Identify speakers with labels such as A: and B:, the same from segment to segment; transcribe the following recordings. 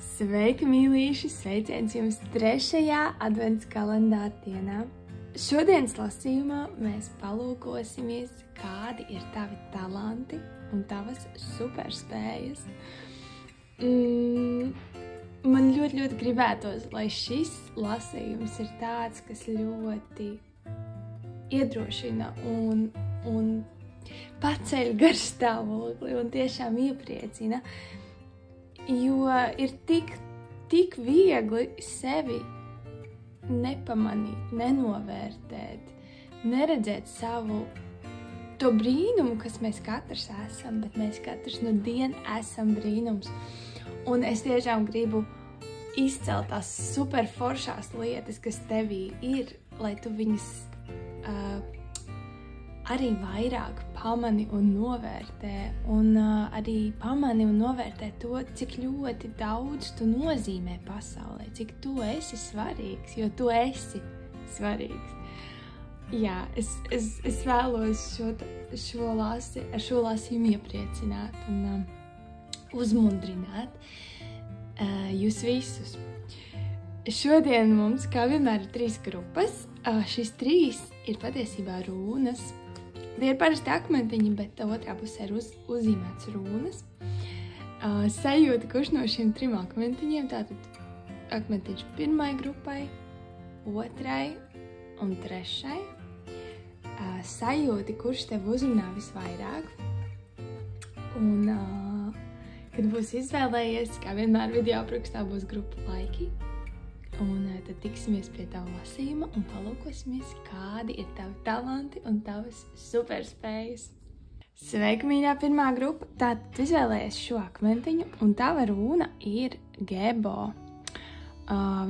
A: Sveiki, mīlīši! Sveiciens jums 3. advents kalendāra dienā. Šodienas lasījumā mēs palūkosimies, kādi ir tavi talanti un tavas superspējas. Man ļoti gribētos, lai šis lasījums ir tāds, kas ļoti iedrošina un paceļ garstāvokli un tiešām iepriecina. Jo ir tik viegli sevi nepamanīt, nenovērtēt, neredzēt savu to brīnumu, kas mēs katrs esam, bet mēs katrs no diena esam brīnums. Un es tiešām gribu izcelt tās super foršās lietas, kas tevī ir, lai tu viņas arī vairāk pamani un novērtē, un arī pamani un novērtē to, cik ļoti daudz tu nozīmē pasaulē, cik tu esi svarīgs, jo tu esi svarīgs. Jā, es vēlos ar šo lasījumu iepriecināt un uzmundrināt jūs visus. Šodien mums, kā vienmēr, ir 3 grupas. Šīs 3 ir patiesībā runas. Tie ir parasti akmentiņi, bet otrā pusē ir uzzīmēts runas. Sajūta, kurš no šiem 3 akmentiņiem, tātad akmentiņš 1. grupai, 2. un 3. Sajūta, kurš tev uzrunā visvairāk. Un, kad būs izvēlējies, kā vienmēr video aprakstā būs grupu laiki. Un tad tiksimies pie tava lasījuma un palūkosimies, kādi ir tavi talanti un tavas superspējas. Sveika, mīļā 1. grupa! Tātad izvēlējies šo akmentiņu, un tava runa ir Gebo.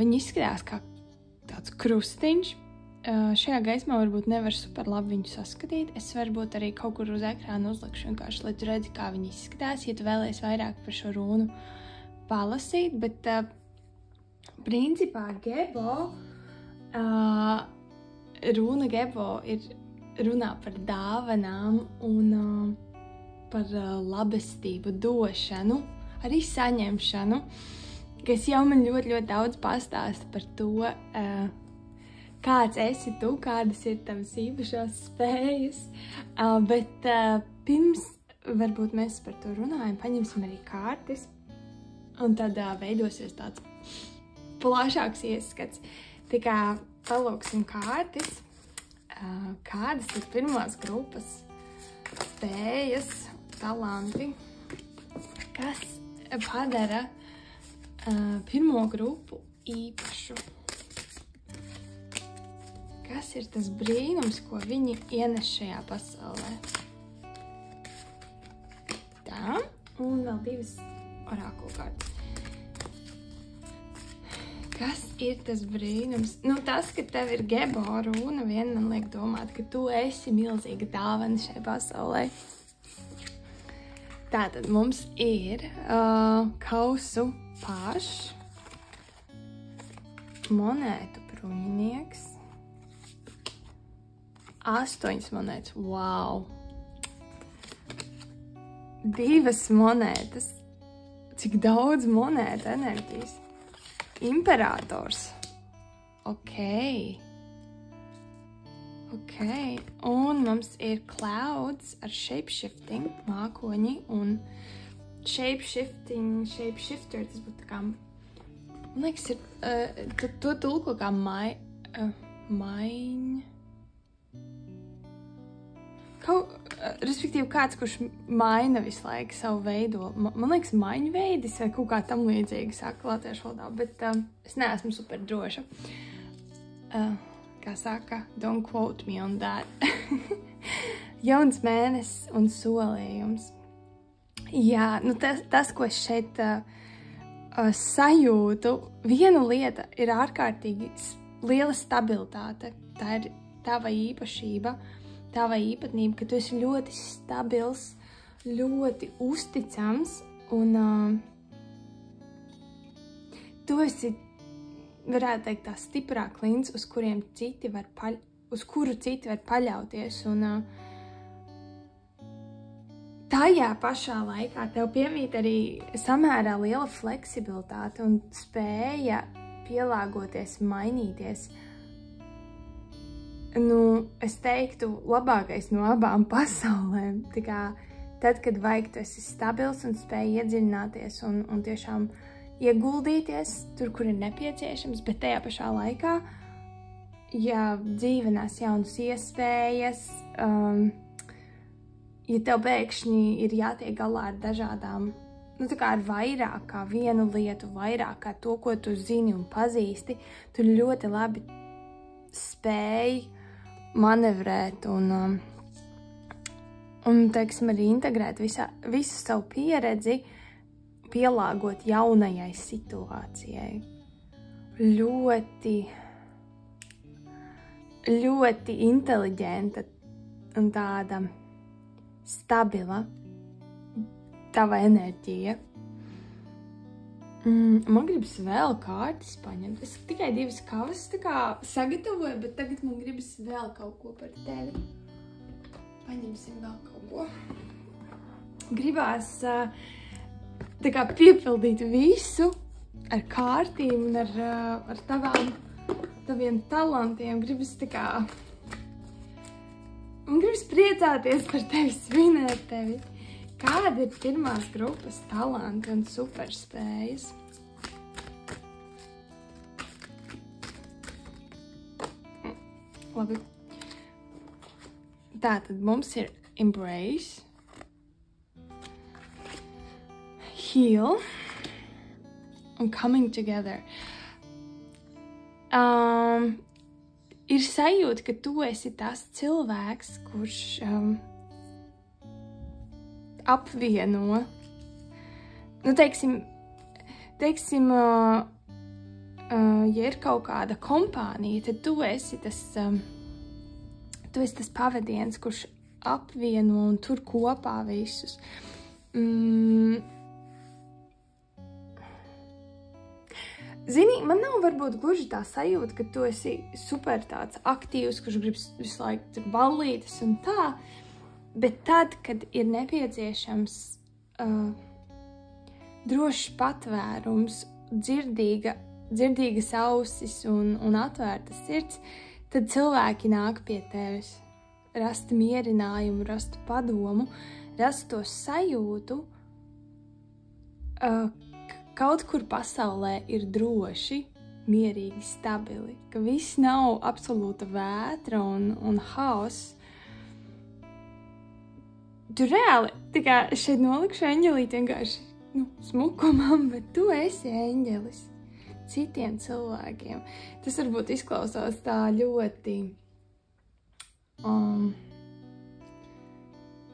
A: Viņa izskatās kā tāds krustiņš. Šajā gaismā varbūt nevar super labi viņu saskatīt. Es varbūt arī kaut kur uz ekrānu uzlikšu vienkārši, lai tu redzi, kā viņa izskatās, ja tu vēlies vairāk par šo runu palasīt, bet principā Gebo, runa Gebo ir runā par dāvanām un par labestību došanu, arī saņemšanu, kas jau man ļoti daudz pastāsta par to, kāds esi tu, kādas ir tavas īpašās spējas, bet pirms varbūt mēs par to runājam, paņemsim arī kārtis, un tad veidosies tāds plašāks ieskats. Tā kā palūksim kārtis, kādas ir 1. grupas spējas, talanti, kas padara 1. grupu īpašu. Kas ir tas brīnums, ko viņi ienes šajā pasaulē? Tā, un vēl 2 orakulu kārtas. Kas ir tas brīnums? Nu, tas, ka tev ir Gebo runa, vien man liek domāt, ka tu esi milzīga dāvana šai pasaulē. Tātad mums ir kausu pašs, monētu bruņinieks, 8 monētas, wow! 2 monētas, cik daudz monētu enerģijas. Imperators. Ok. Un mums ir clouds ar shapeshifting, mākoņi, un shapeshifter, tas būtu tā kā, man liekas, ir, to tulko kā respektīvi kāds, kurš maina visu laiku savu veido. Man liekas, maiņu veidis vai kaut kā tam līdzīgi saka latviešu valodā, bet es neesmu super droša. Kā saka, don't quote me on that. Jauns mēnesis un solījums. Jā, nu tas ko es šeit sajūtu, viena lieta ir ārkārtīgi liela stabilitāte. Tā ir tava īpašība, tava īpatnība, ka tu esi ļoti stabils, ļoti uzticams un tu esi, varētu teikt, tā stiprā klints, uz kuru citi var paļauties un tajā pašā laikā tev piemīt arī samērā liela fleksibilitāte un spēja pielāgoties, mainīties. Es teiktu, labākais no abām pasaulēm. Tā kā tad, kad vajag, tu esi stabils un spēj iedziļināties un tiešām ieguldīties tur, kur ir nepieciešams, bet tajā pašā laikā, ja dzīve nes jaunas iespējas, ja tev pēkšņi ir jātiek galā ar dažādām, tā kā ar vairāk kā vienu lietu, vairāk kā to, ko tu zini un pazīsti, tu ļoti labi spēj manevrēt un teiksim, arī integrēt visu savu pieredzi, pielāgot jaunajai situācijai. Ļoti inteliģenta un tāda stabila tava enerģija. Man gribas vēl kārtas paņemt. Es tikai 2 kavas sagatavoju, bet tagad man gribas vēl kaut ko par tevi. Paņemsim vēl kaut ko. Gribās piepildīt visu ar kārtīm un ar taviem talantiem. Man gribas priecāties par tevi, svinēt tevi. Kāda ir pirmās grupas talanti un superspējas? Labi. Tātad mums ir embrace, heal un coming together. Ir sajūta, ka tu esi tas cilvēks, kurš apvieno. Teiksim, ja ir kaut kāda kompānija, tad tu esi tas pavadiens, kurš apvieno un tur kopā visus. Zini, man nav varbūt gluži tā sajūta, ka tu esi super tāds aktīvs, kurš grib visu laiku tur ballītes un tā, bet tad, kad ir nepieciešams drošs patvērums, dzirdīgas ausis un atvērtas sirds, tad cilvēki nāk pie tevis, rast mierinājumu, rast padomu, rast to sajūtu, kaut kur pasaulē ir droši, mierīgi, stabili, ka viss nav absolūta vētra un haoss. Tu reāli, šeit nolikšu eņģelīti vienkārši smukumam, bet tu esi eņģelis citiem cilvēkiem. Tas varbūt izklausās tā ļoti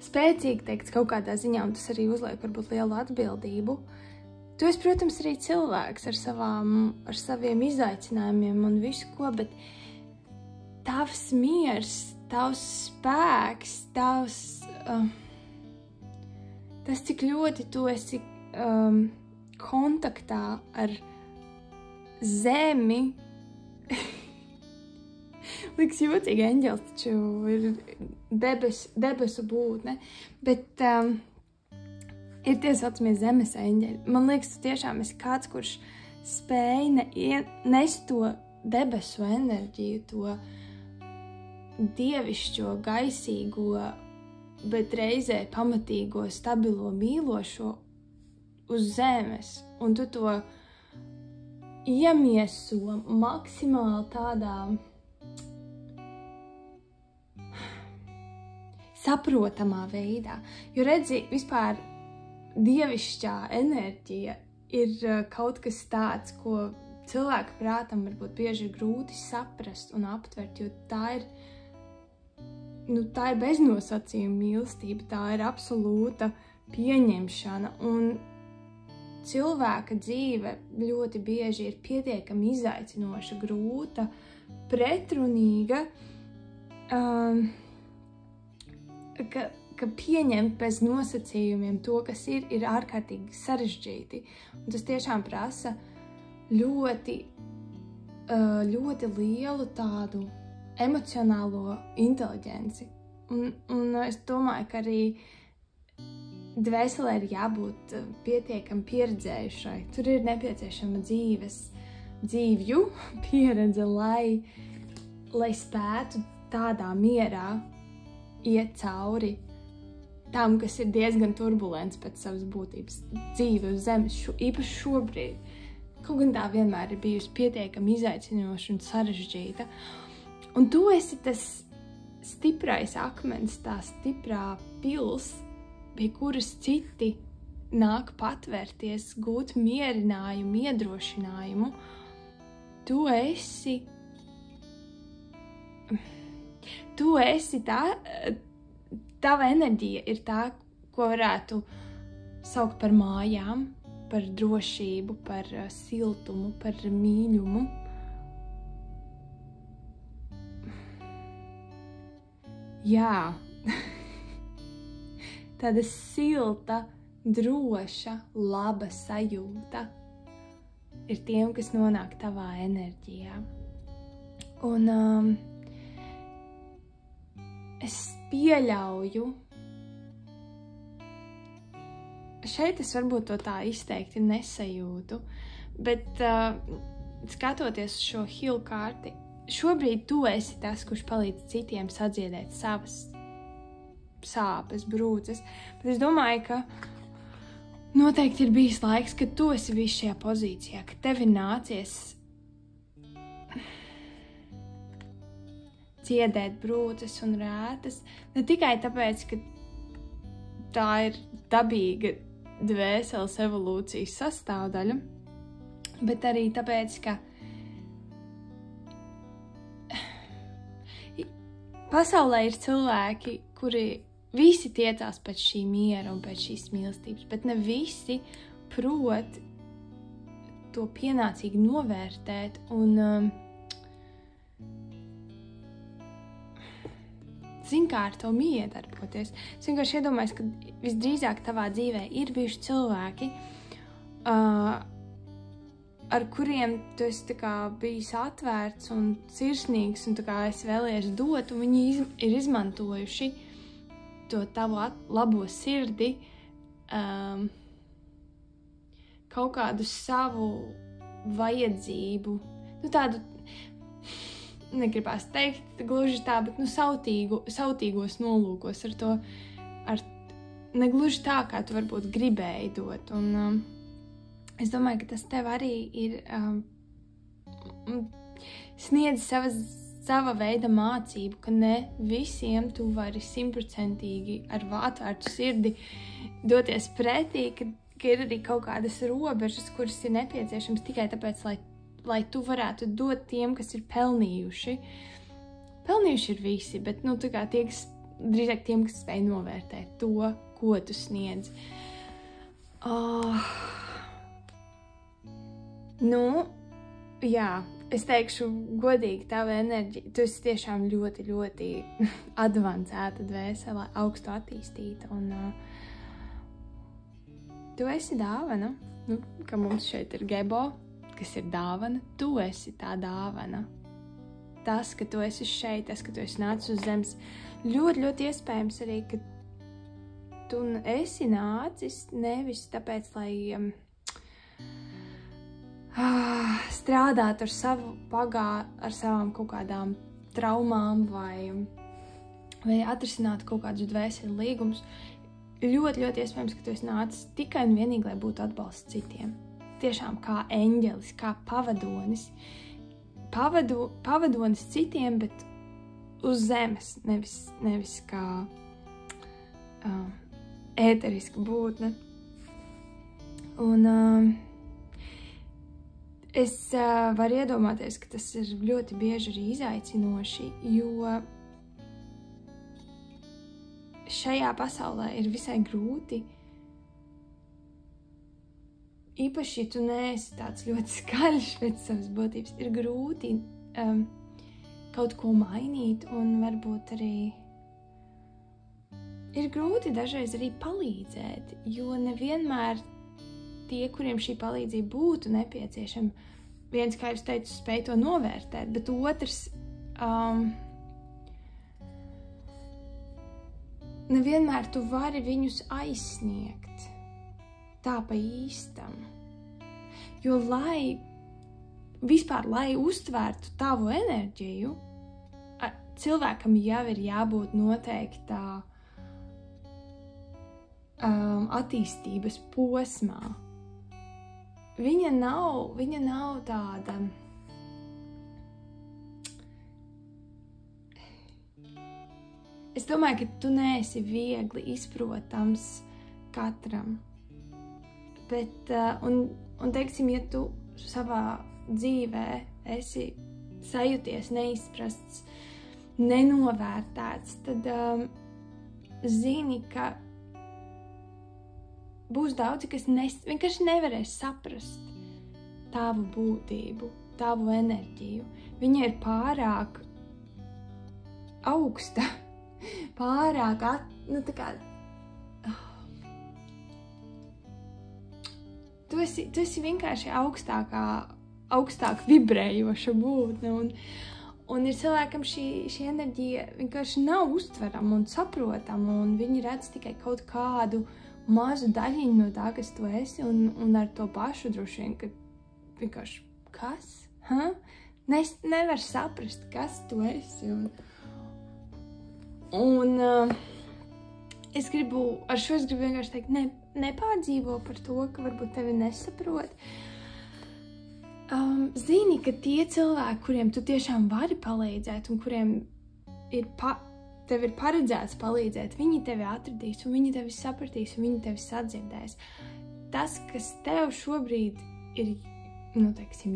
A: spēcīgi teikts kaut kādā ziņā, un tas arī uzliek varbūt lielu atbildību. Tu esi, protams, arī cilvēks ar saviem izaicinājumiem un visu ko, bet tavs miers, tavs spēks, tas, cik ļoti tu esi kontaktā ar zemi, liks jocīgi, eņģelis taču ir debesu būtne, bet ir tie saucamie zemes eņģeļi. Man liekas, tu tiešām esi kāds, kurš spēj nest to debesu enerģiju, to dievišķo, gaisīgo, bet reizē pamatīgo, stabilo, mīlošo uz zemes, un tu to iemieso maksimāli tādā saprotamā veidā. Jo redzi, vispār dievišķā enerģija ir kaut kas tāds, ko cilvēku prātam varbūt bieži ir grūti saprast un aptvert, jo tā ir beznosacījuma mīlestība, tā ir absolūta pieņemšana, un cilvēka dzīve ļoti bieži ir pietiekami izaicinoša, grūta, pretrunīga, ka pieņemt bez nosacījumiem to, kas ir ārkārtīgi sarežģīti. Un tas tiešām prasa ļoti lielu tādu emocionālo inteliģenci. Un es domāju, ka arī dvēselē ir jābūt pietiekami pieredzējušai. Tur ir nepieciešama dzīvju pieredze, lai spētu tādā mierā iet cauri tam, kas ir diezgan turbulents pēc savas būtības. Dzīve uz zemes, īpaši šobrīd, kaut gan tā vienmēr ir bijusi pietiekami izaicinoša un sarežģīta. Un tu esi tas stiprais akmens, tā stiprā pils, pie kuras citi nāk patvērties, gūt mierinājumu, iedrošinājumu. Tu esi tā, tava enerģija ir tā, ko varētu saukt par mājām, par drošību, par siltumu, par mīļumu. Jā, tāda silta, droša, laba sajūta ir tiem, kas nonāk tavā enerģijā. Un es pieļauju, šeit es varbūt to tā izteikti nesajūtu, bet skatoties uz šo hilu karti, šobrīd tu esi tas, kurš palīdz citiem sadziedēt savas sāpes, brūces, bet es domāju, ka noteikti ir bijis laiks, kad tu esi bijis šajā pozīcijā, ka tev ir nācies dziedēt brūces un rētas, ne tikai tāpēc, ka tā ir dabīga dvēseles evolūcijas sastāvdaļa, bet arī tāpēc, ka pasaulē ir cilvēki, kuri visi tiecās pēc šī miera un pēc šīs mīlestības, bet ne visi prot to pienācīgi novērtēt un zin kā ar to miedarboties. Es vienkārši iedomājos, ka visdrīzāk tavā dzīvē ir bijuši cilvēki, ar kuriem tu esi tā kā bijis atvērts un sirsnīgs un tā kā es vēlies dot, un viņi ir izmantojuši to tavu labo sirdi, kaut kādu savu vajadzību, tādu, negribās teikt gluži tā, bet sautīgos nolūkos ar to, negluži tā, kā tu varbūt gribēji dot, un es domāju, ka tas tev arī ir sniedz sava veida mācību, ka ne visiem tu vari 100% ar atvērtu sirdi doties pretī, ka ir arī kaut kādas robežas, kuras ir nepieciešams tikai tāpēc, lai tu varētu dot tiem, kas ir pelnījuši. Pelnījuši ir visi, bet tā kā drīzāk tiem, kas spēj novērtēt to, ko tu sniedz. Jā, es teikšu godīgi, tava enerģija, tu esi tiešām ļoti, ļoti advancēta dvēsele, augstu attīstīta, un tu esi dāvana, ka mums šeit ir Gebo, kas ir dāvana, tu esi tā dāvana. Tas, ka tu esi šeit, tas, ka tu esi nācis uz zemes, ļoti, ļoti iespējams arī, ka tu esi nācis nevis tāpēc, lai strādāt ar savu ar savām kaut kādām traumām vai atrisināt kaut kādus dvēseli līgumus. Ļoti, ļoti iespējams, ka tu esi nācis tikai un vienīgi, lai būtu atbalsts citiem. Tiešām kā eņģelis, kā pavadonis. Pavadonis citiem, bet uz zemes, nevis kā ēteriska būtne. Un es varu iedomāties, ka tas ir ļoti bieži arī izaicinoši, jo šajā pasaulē ir visai grūti, īpaši, ja tu neesi tāds ļoti skaļš pēc savas būtības, ir grūti kaut ko mainīt un varbūt arī ir grūti dažreiz arī palīdzēt, jo nevienmēr tie, kuriem šī palīdzība būtu nepieciešama, viens, kā es teicu, spēj to novērtēt, bet otrs nevienmēr tu vari viņus aizsniegt tā pa īstam. Jo lai uztvērtu tavu enerģiju, cilvēkam jau ir jābūt noteiktā attīstības posmā. Viņa nav tāda... Es domāju, ka tu neesi viegli izprotams katram. Bet, un teiksim, ja tu savā dzīvē esi sajūties neizprasts, nenovērtēts, tad zini, ka būs daudzi, kas vienkārši nevarēs saprast tavu būtību, tavu enerģiju. Viņa ir pārāk augsta, pārāk, tā kā... Tu esi vienkārši augstāk vibrējoša būtne, un ir cilvēkam šī enerģija vienkārši nav uztverama un saprotama, un viņi redz tikai kaut kādu mazu daļiņu no tā, kas tu esi, un ar to pašu droši vien, ka vienkārši, kas? Nevar saprast, kas tu esi, es gribu vienkārši teikt, nepārdzīvo par to, ka varbūt tevi nesaprot. Zini, ka tie cilvēki, kuriem tu tiešām vari palīdzēt un kuriem tev ir paredzēts palīdzēt, viņi tevi atradīs un viņi tevi sapratīs un viņi tevi sadzirdēs. Tas, kas tev šobrīd ir,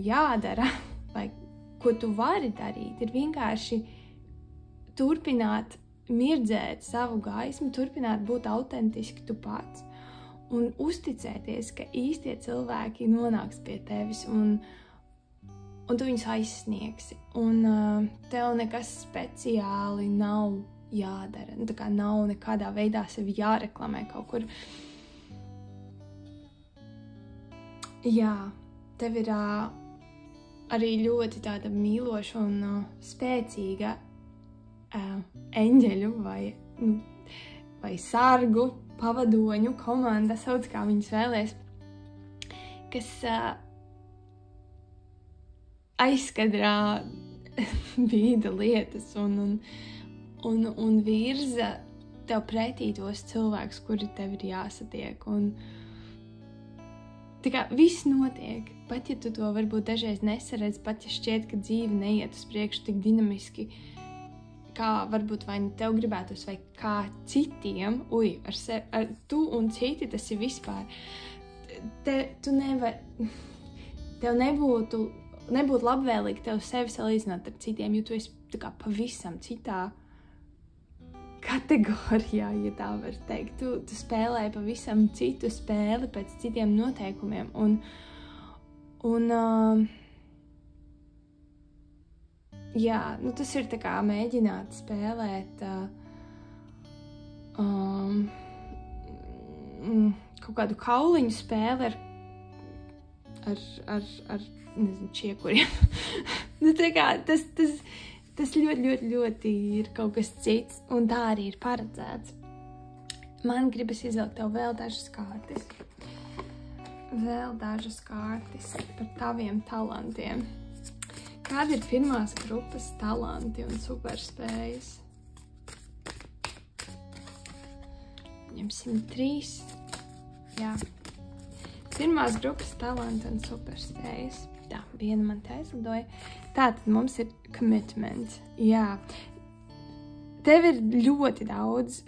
A: jādara, vai ko tu vari darīt, ir vienkārši turpināt mirdzēt savu gaismu, turpināt būt autentiski tu pats un uzticēties, ka īstie cilvēki nonāks pie tevis un tu viņus aizsniegsi. Un tev nekas speciāli nav jādara. Tā kā nav nekādā veidā sevi jāreklamē kaut kur. Jā, tev ir arī ļoti tāda mīloša un spēcīga eņģeļu vai sargu, pavadoņu komanda, sauc kā viņas vēlēs, kas aizskadrā bīda lietas un virza tev pretī tos cilvēkus, kuri tev ir jāsatiek. Un tā kā viss notiek, pat ja tu to varbūt dažreiz nesaredz, pat ja šķiet, ka dzīve neiet uz priekšu tik dinamiski, kā varbūt vai tev gribētos, vai kā citiem, ar tu un citi tas ir vispār. Tev nebūtu labvēlīgi tev sevi salīdzināt ar citiem, jo tu esi tā kā pavisam citā kategorijā, ja tā var teikt. Tu spēlē pavisam citu spēli pēc citiem noteikumiem, jā, tas ir tā kā mēģināt spēlēt kaut kādu kauliņu spēli ar nezinu, čiekuriem. Tā kā tas ļoti ir kaut kas cits, un tā arī ir paredzēts. Man gribas izvilkt tev vēl dažas kārtas. Par taviem talantiem. Kādi ir pirmās grupas talanti un superspējas? Ņemsim 3. Jā. Pirmās grupas talanti un superspējas. Tā, viena man te aizlidoja. Tātad mums ir commitment. Jā. Tev ir ļoti daudz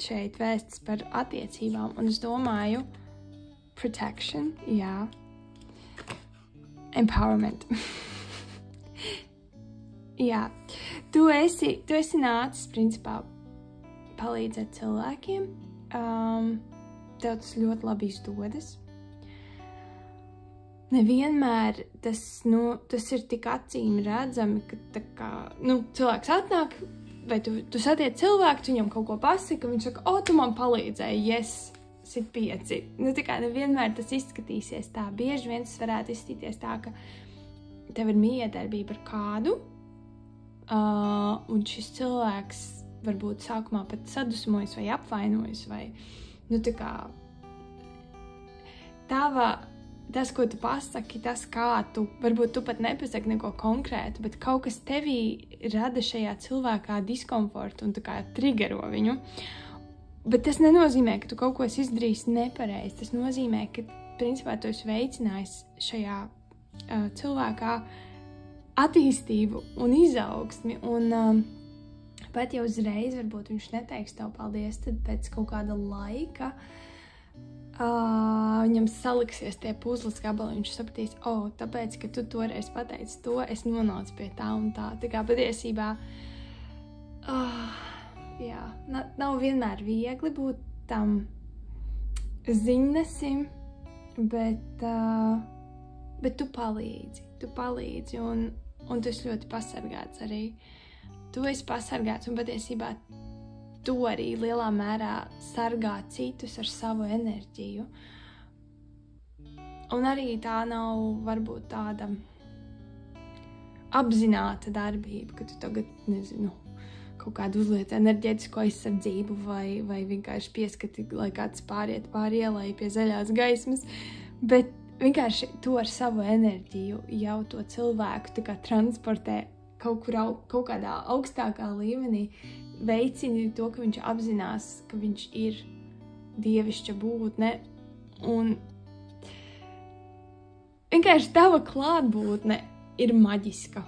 A: šeit vēsts par attiecībām, un es domāju protection, jā. Empowerment. Jā, tu esi nācis, principā, palīdzēt cilvēkiem. Tev tas ļoti labi izdodas. Nevienmēr tas ir tik acīm redzami, ka tā kā, cilvēks atnāk, vai tu satiec cilvēku, tu viņam kaut ko pasaka, viņš saka, tu man palīdzēji, yes, sit 5. Tā kā nevienmēr tas izskatīsies tā. Bieži vien tas varētu izskatīties tā, ka tev ir miedarbība ar kādu, un šis cilvēks varbūt sākumā pat sadusmojas vai apvainojas, vai, nu, tā kā tas, ko tu pasaki, tas, kā tu, varbūt tu pat nepasaki neko konkrētu, bet kaut kas tevī rada šajā cilvēkā diskomfortu un tā kā trigero viņu. Bet tas nenozīmē, ka tu kaut ko esi izdarījis nepareizi. Tas nozīmē, ka, principā, tu esi veicinājis šajā cilvēkā attīstību un izaugsmi. Un pat ja uzreiz varbūt viņš neteiks tev paldies, tad pēc kaut kāda laika viņam saliksies tie puzles gabali, viņš sapratīs, tāpēc, ka tu toreiz pateici to, es nonācu pie tā un tā. Tā kā patiesībā, jā, nav vienmēr viegli būt tam ziņnesim, bet tu palīdzi un tu esi ļoti pasargāts arī. Tu esi pasargāts un patiesībā tu arī lielā mērā sargā citus ar savu enerģiju. Un arī tā nav varbūt tāda apzināta darbība, ka tu tagad, nezinu, kaut kādu uzliec enerģētisko aizsardzību vai vienkārši pieskati, lai kāds pāriet pāri ielai pie zaļās gaismas, bet vienkārši tu ar savu enerģiju jau to cilvēku tā kā transportē kaut kādā augstākā līmenī, veicini to, ka viņš apzinās, ka viņš ir dievišķa būtne, un vienkārši tava klātbūtne ir maģiska.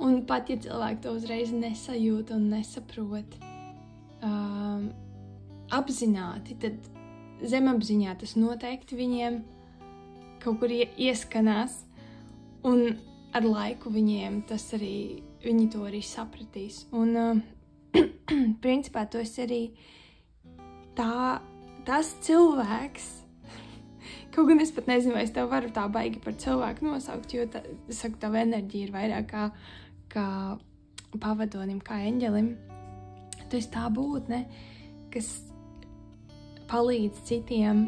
A: Un pat, ja cilvēki to uzreiz nesajūt un nesaprot apzināti, tad zemapziņā tas noteikti viņiem kaut kur ieskanās, un ar laiku viņiem tas arī, viņi to arī sapratīs. Un principā tu esi arī tas cilvēks, kaut gan es pat nezinu, vai es tev varu tā baigi par cilvēku nosaukt, jo es saku, tava enerģija ir vairāk kā pavadonim, kā eņģelim. Tu esi tā būtne, kas palīdz citiem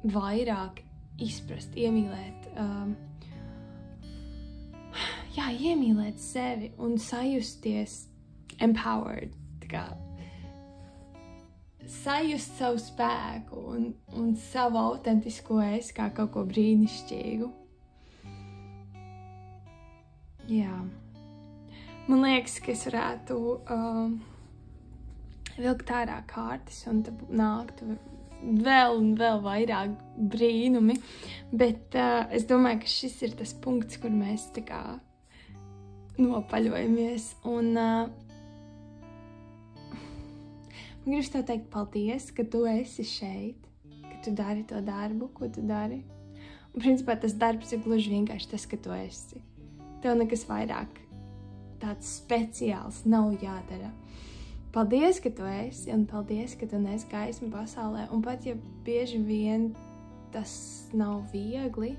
A: vairāk izprast, iemīlēt, iemīlēt sevi un sajusties empowered, tā kā sajust savu spēku un savu autentisko es kā kaut ko brīnišķīgu. Jā. Man liekas, ka es varētu vilkt ārā kārtas un tad nāktu vēl un vēl vairāk brīnumi, bet es domāju, ka šis ir tas punkts, kur mēs tā kā nopaļojamies, un man gribas tev teikt paldies, ka tu esi šeit, ka tu dari to darbu, ko tu dari. Un principā tas darbs ir gluži vienkārši tas, ka tu esi. Tev nekas vairāk tāds speciāls nav jādara. Paldies, ka tu esi, un paldies, ka tu nes gaismu pasaulē, un pat ja bieži vien tas nav viegli,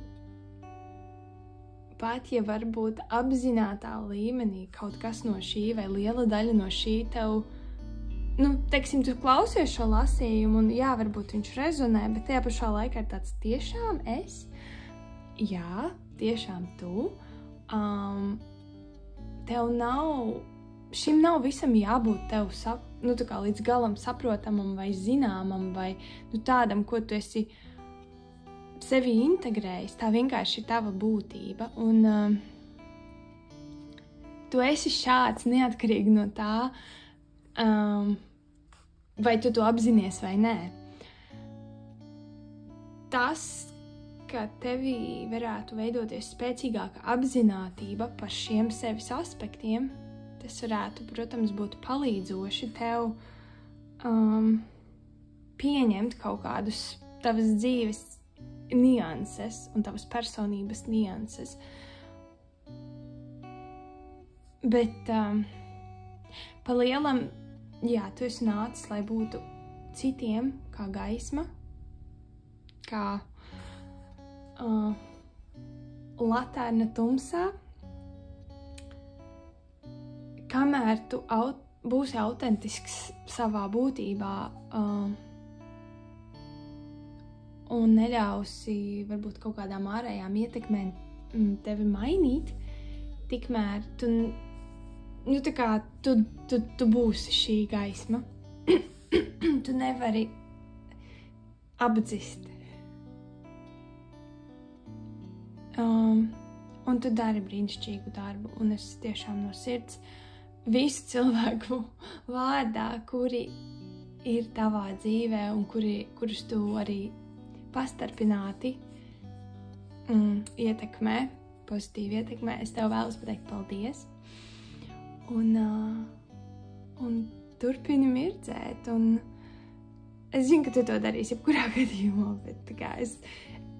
A: pat ja varbūt apzinātā līmenī kaut kas no šī vai liela daļa no šī tev, teiksim, tu klausies šo lasījumu un jā, varbūt viņš rezonē, bet tajā pašā laikā ir tāds tiešām es? Jā, tiešām tu. Šim nav visam jābūt tev tā kā līdz galam saprotamam vai zināmam vai tādam, ko tu esi sevi integrējis, tā vienkārši ir tava būtība, un tu esi šāds neatkarīgi no tā, vai tu to apzinies vai nē. Tas, ka tevī varētu veidoties spēcīgāka apzinātība par šiem sevis aspektiem, tas varētu, protams, būt palīdzoši tev pieņemt kaut kādus tavas dzīves nianses un tavas personības nianses. Bet pa lielam, jā, tu esi nācis, lai būtu citiem kā gaisma, kā latērna tumsā, kamēr tu būsi autentisks savā būtībā un neļausi varbūt kaut kādām ārējām ietekmēm tevi mainīt, tikmēr tu nu tā kā tu būsi šī gaisma. Tu nevari apdzist. Un tu dari brīnišķīgu darbu, un es tiešām no sirds visu cilvēku vārdā, kuri ir tavā dzīvē un kurus tu arī pastarpināti ietekmē, pozitīvi ietekmē, es tev vēlos pateikt paldies. Un turpini mirdzēt, un es zinu, ka tu to darīsi jebkurā gadījumā, bet tā kā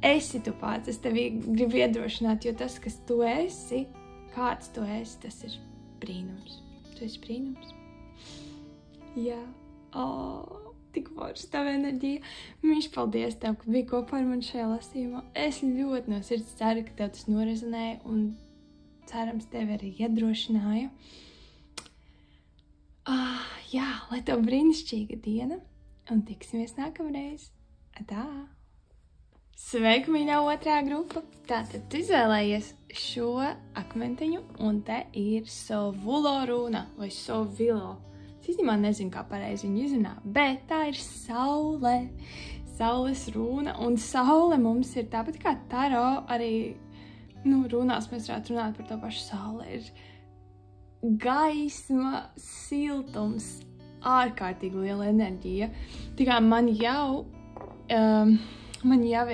A: esi tu pats, es tevi gribu iedrošināt, jo tas, kas tu esi, kāds tu esi, tas ir brīnums. Tu esi brīnums. Jā. Tik forši tava enerģija. Mīļš, paldies tev, ka biji kopā ar mani šajā lasījumā. Es ļoti no sirds ceru, ka tev tas norezonēja un cerams tevi arī iedrošināju. Jā, lai tev brīnišķīga diena un tiksimies nākamreiz. Atā! Sveika, mīļā otrā grupa! Tātad tu izvēlējies šo akmentiņu un te ir Sovulo runa vai Sovilo. Es īstenībā nezinu, kā pareizi viņu izrunā, bet tā ir saule, saules runa, un saule mums ir tāpat kā taro, arī, runās mēs varētu runāt par to pašu saule, ir gaisma, siltums, ārkārtīgi liela enerģija. Tikā man jau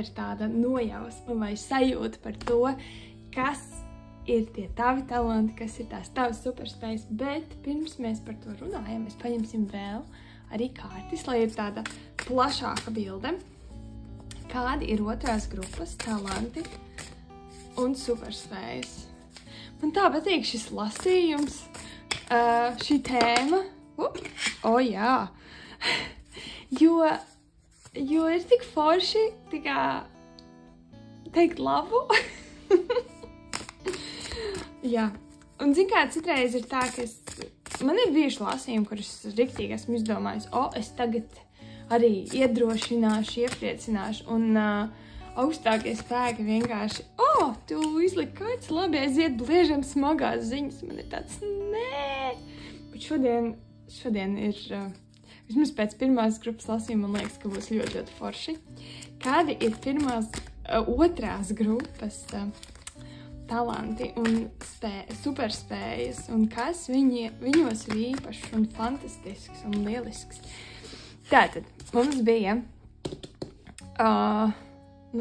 A: ir tāda nojausma vai sajūta par to, kas ir tie tavi talanti, kas ir tās tavas superspējas, bet pirms mēs par to runājam, mēs paņemsim vēl arī kārtis, lai ir tāda plašāka bilde. Kādi ir otrās grupas talanti un superspējas? Man tā patīk šis lasījums, šī tēma. Jā! Jo ir tik forši, teikt labu. Jā, un zin kā, citreiz ir tā, ka man ir bijuši lasījumi, kurus riktīgi esmu izdomājis, es tagad arī iedrošināšu, iepriecināšu, un augstākie spēki vienkārši, tu izliki kāds labi, aiziet bliežam smagās ziņas, man ir tāds, nē, bet šodien ir, vismaz pēc pirmās grupas lasījuma, man liekas, ka būs ļoti, ļoti forši. Kādi ir otrās grupas talanti un superspējas, un kas viņos ir īpašs un fantastisks un lielisks. Tātad, mums bija,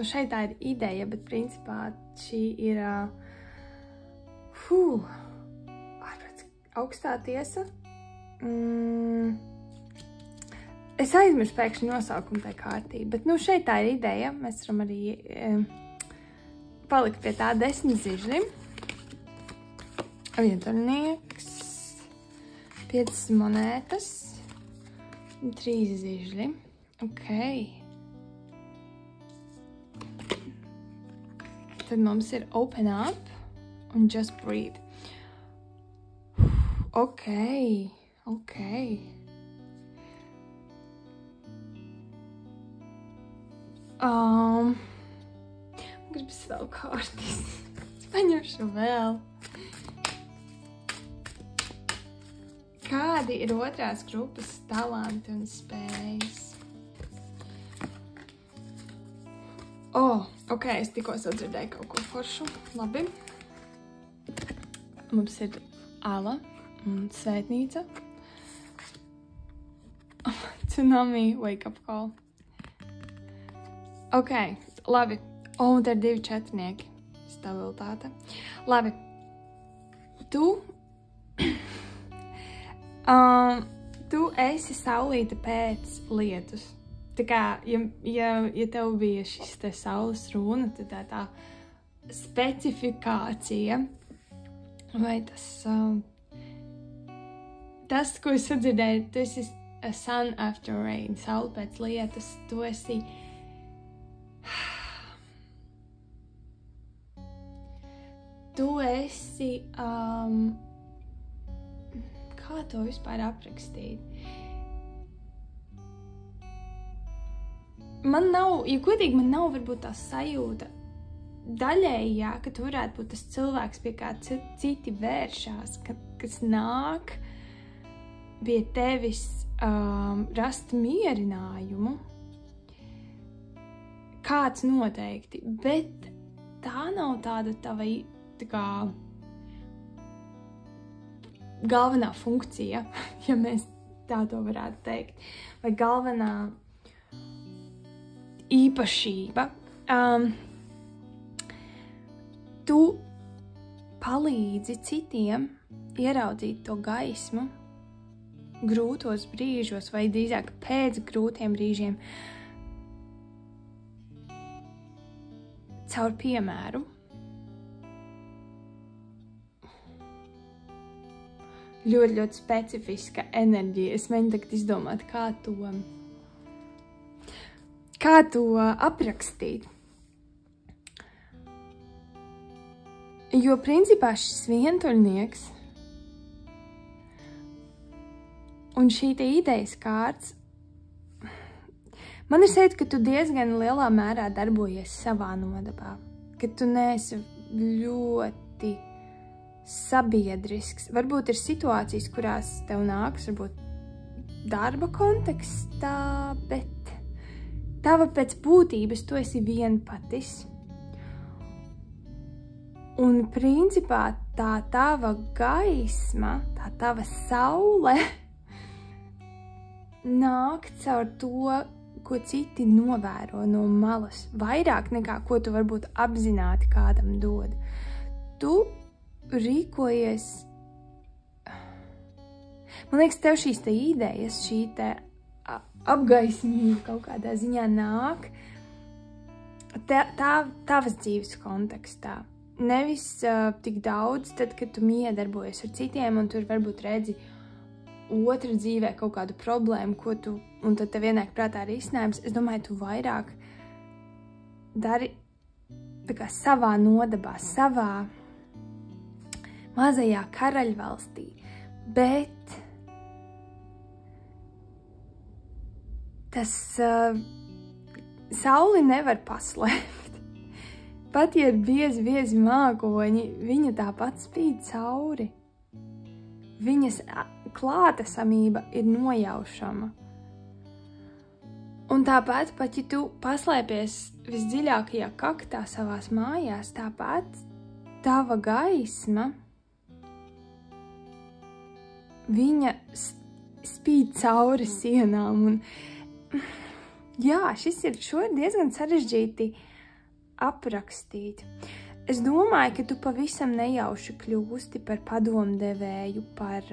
A: šeit tā ir ideja, bet principā šī ir, augstā tiesa. Es aizmirsu pēkšņi nosaukumu tai kārtī, bet, šeit tā ir ideja, mēs varam arī palikt pie tā 10 zižļi, vientuļnieks, 5 monētas, 3 zižļi. Ok. Tad mums ir open up un just breathe. Ok. Gribas vēl kārtis. Es paņemšu vēl. Kādi ir otrās grupas talanti un spējas? Ok, es tikko sadzirdēju kaut ko foršu. Labi. Mums ir ala un svētnīca. Tsunami wake up call. Ok, labi. Un te ir 2 četrnieki. Stabilitāte. Labi. Tu esi saulīte pēc lietus. Tā kā, ja tev bija šis te saules runa, tad tā specifikācija, vai tas, ko es sadzirdēju, tu esi a sun after rain, saule pēc lietus, tu esi kā to vispār aprakstīt? Man nav, ja godīgi, man nav varbūt tā sajūta, daļēji, jā, ka tu varētu būt tas cilvēks, pie kā citi vēršās, kas nāk pie tevis rast mierinājumu. Kāds noteikti, bet tā nav tāda tava tā kā galvenā funkcija, ja mēs tā to varētu teikt, vai galvenā īpašība. Tu palīdzi citiem ieraudzīt to gaismu grūtos brīžos, vai drīzāk pēc grūtiem brīžiem, caur piemēru. Ļoti, ļoti specifiska enerģija. Es mēģinu tagad izdomāt, kā to aprakstīt. Jo principā šis vientuļnieks un šī te idejas kārts, man ir sajūta, ka tu diezgan lielā mērā darbojies savā nodabā, ka tu neesi ļoti sabiedrisks. Varbūt ir situācijas, kurās tev nāks, varbūt darba kontekstā, bet tava pēc būtības tu esi vienpatis. Un principā tā tava gaisma, tā tava saule nāk caur to, ko citi novēro no malas, vairāk nekā ko tu varbūt apzināti kādam dod. Tu rīkojies, man liekas, tev šīs te idejas, šī te apgaismība kaut kādā ziņā nāk tavas dzīves kontekstā. Nevis tik daudz, tad, kad tu miedarbojies ar citiem un tur varbūt redzi otra dzīvē kaut kādu problēmu, un tad tev ienāk prātā risinājums. Es domāju, tu vairāk dari tā kā savā nodabā, savā mazajā karaļvalstī, bet tas sauli nevar paslēpt. Pat, ja ir biezi mākoņi, viņa tāpat spīd cauri. Viņas klātesamība ir nojaušama. Un tāpat, pat ja tu paslēpies visdziļākajā kaktā savās mājās, tāpat tava gaisma, viņa spīd cauri sienām. Un, jā, šo ir diezgan sarežģīti aprakstīt. Es domāju, ka tu pavisam nejauši kļūsti par padomdevēju, par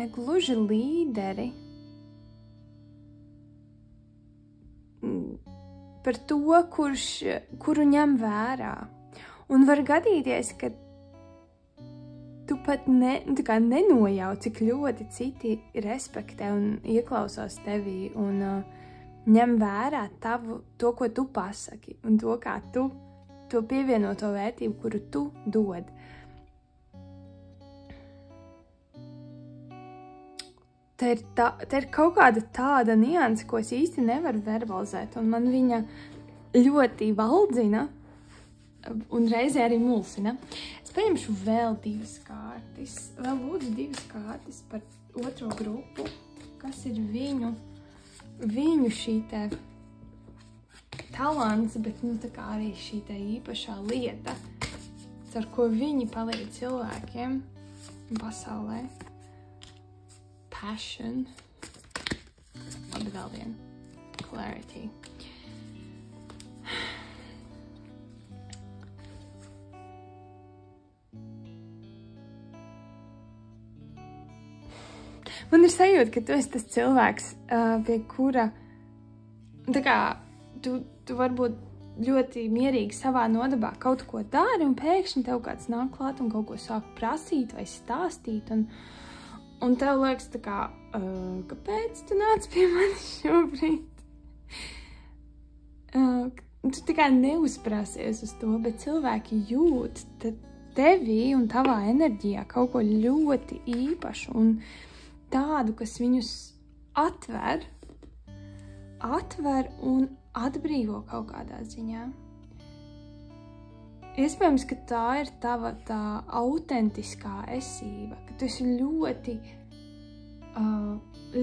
A: negluži līderi, par to, kuru ņem vērā. Un var gadīties, ka tu pat nenojauci, cik ļoti citi respektē un ieklausās tevī un ņem vērā to, ko tu pasaki, un to, kā tu to pievienoto vērtību, kuru tu dod. Te ir kaut kāda tāda nianse, ko es īsti nevaru verbalizēt, un man viņa ļoti valdzina un reizē arī mulsina. Es paņemšu vēl 2 kārtis, vēl lūdzu 2 kārtis par otro grupu, kas ir viņu šī te talants, bet tā kā arī šī te īpašā lieta, ar ko viņi palīdz cilvēkiem pasaulē. Passion. Labi, vēl vienu. Clarity. Man ir sajūta, ka tu esi tas cilvēks, pie kura, tā kā, tu varbūt ļoti mierīgi savā nodabā kaut ko dari, un pēkšņi tev kāds nāk klāt un kaut ko sāk prasīt vai stāstīt, un tev liekas tā kā, kāpēc tu nāc pie manis šobrīd? Tu tā kā neuzprasies uz to, bet cilvēki jūt tevī un tavā enerģijā kaut ko ļoti īpašu un tādu, kas viņus atver atver un atbrīvo kaut kādā ziņā. Iespējams, ka tā ir tava tā autentiskā esība, ka tu esi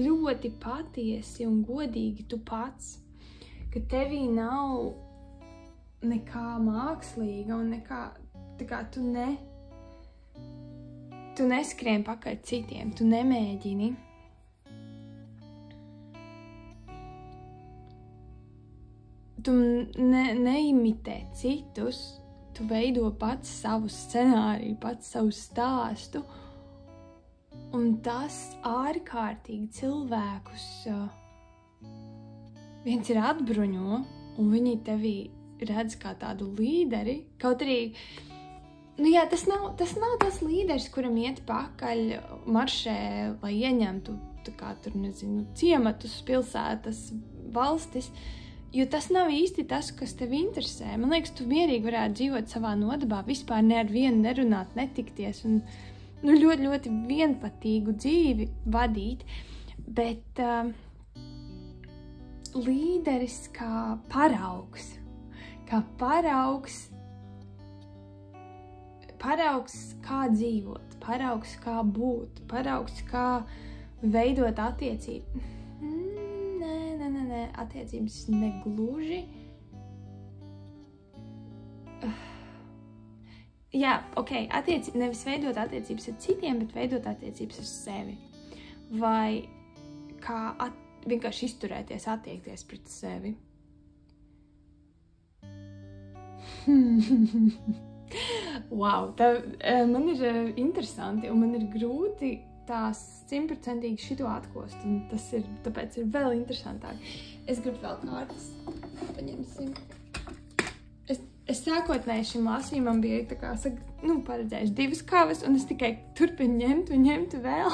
A: ļoti patiesi un godīgi tu pats, ka tevī nav nekā mākslīga un nekā, tā kā tu neskrien pakaļ citiem, tu nemēģini. Tu neimitē citus, tu veido pats savu scenāriju, pats savu stāstu, un tas ārkārtīgi cilvēkus viens ir atbruņo, un viņi tevī redz kā tādu līderi, kaut arī, tas nav tas līderis, kuram iet pakaļ maršē, lai ieņemtu, tā kā tur, ciematus, pilsētas, valstis, jo tas nav īsti tas, kas tev interesē. Man liekas, tu mierīgi varētu dzīvot savā nodabā, vispār ne ar vienu nerunāt, netikties un ļoti, ļoti vienpatīgu dzīvi vadīt, bet līderis kā paraugs, kā dzīvot, paraugs kā būt, paraugs kā veidot attiecību. Nē, attiecības negluži. Jā, nevis veidot attiecības ar citiem, bet veidot attiecības ar sevi. Vai kā vienkārši izturēties, attiekties pret sevi. Wow, man ir interesanti un man ir grūti tās 100% šito atkost, un tāpēc ir vēl interesantāk. Es gribu vēl kārtas. Paņemsim. Es sākotnēji šim lasījumam biju tā kā, paredzējuši 2 kavas, un es tikai turpinu ņemt vēl.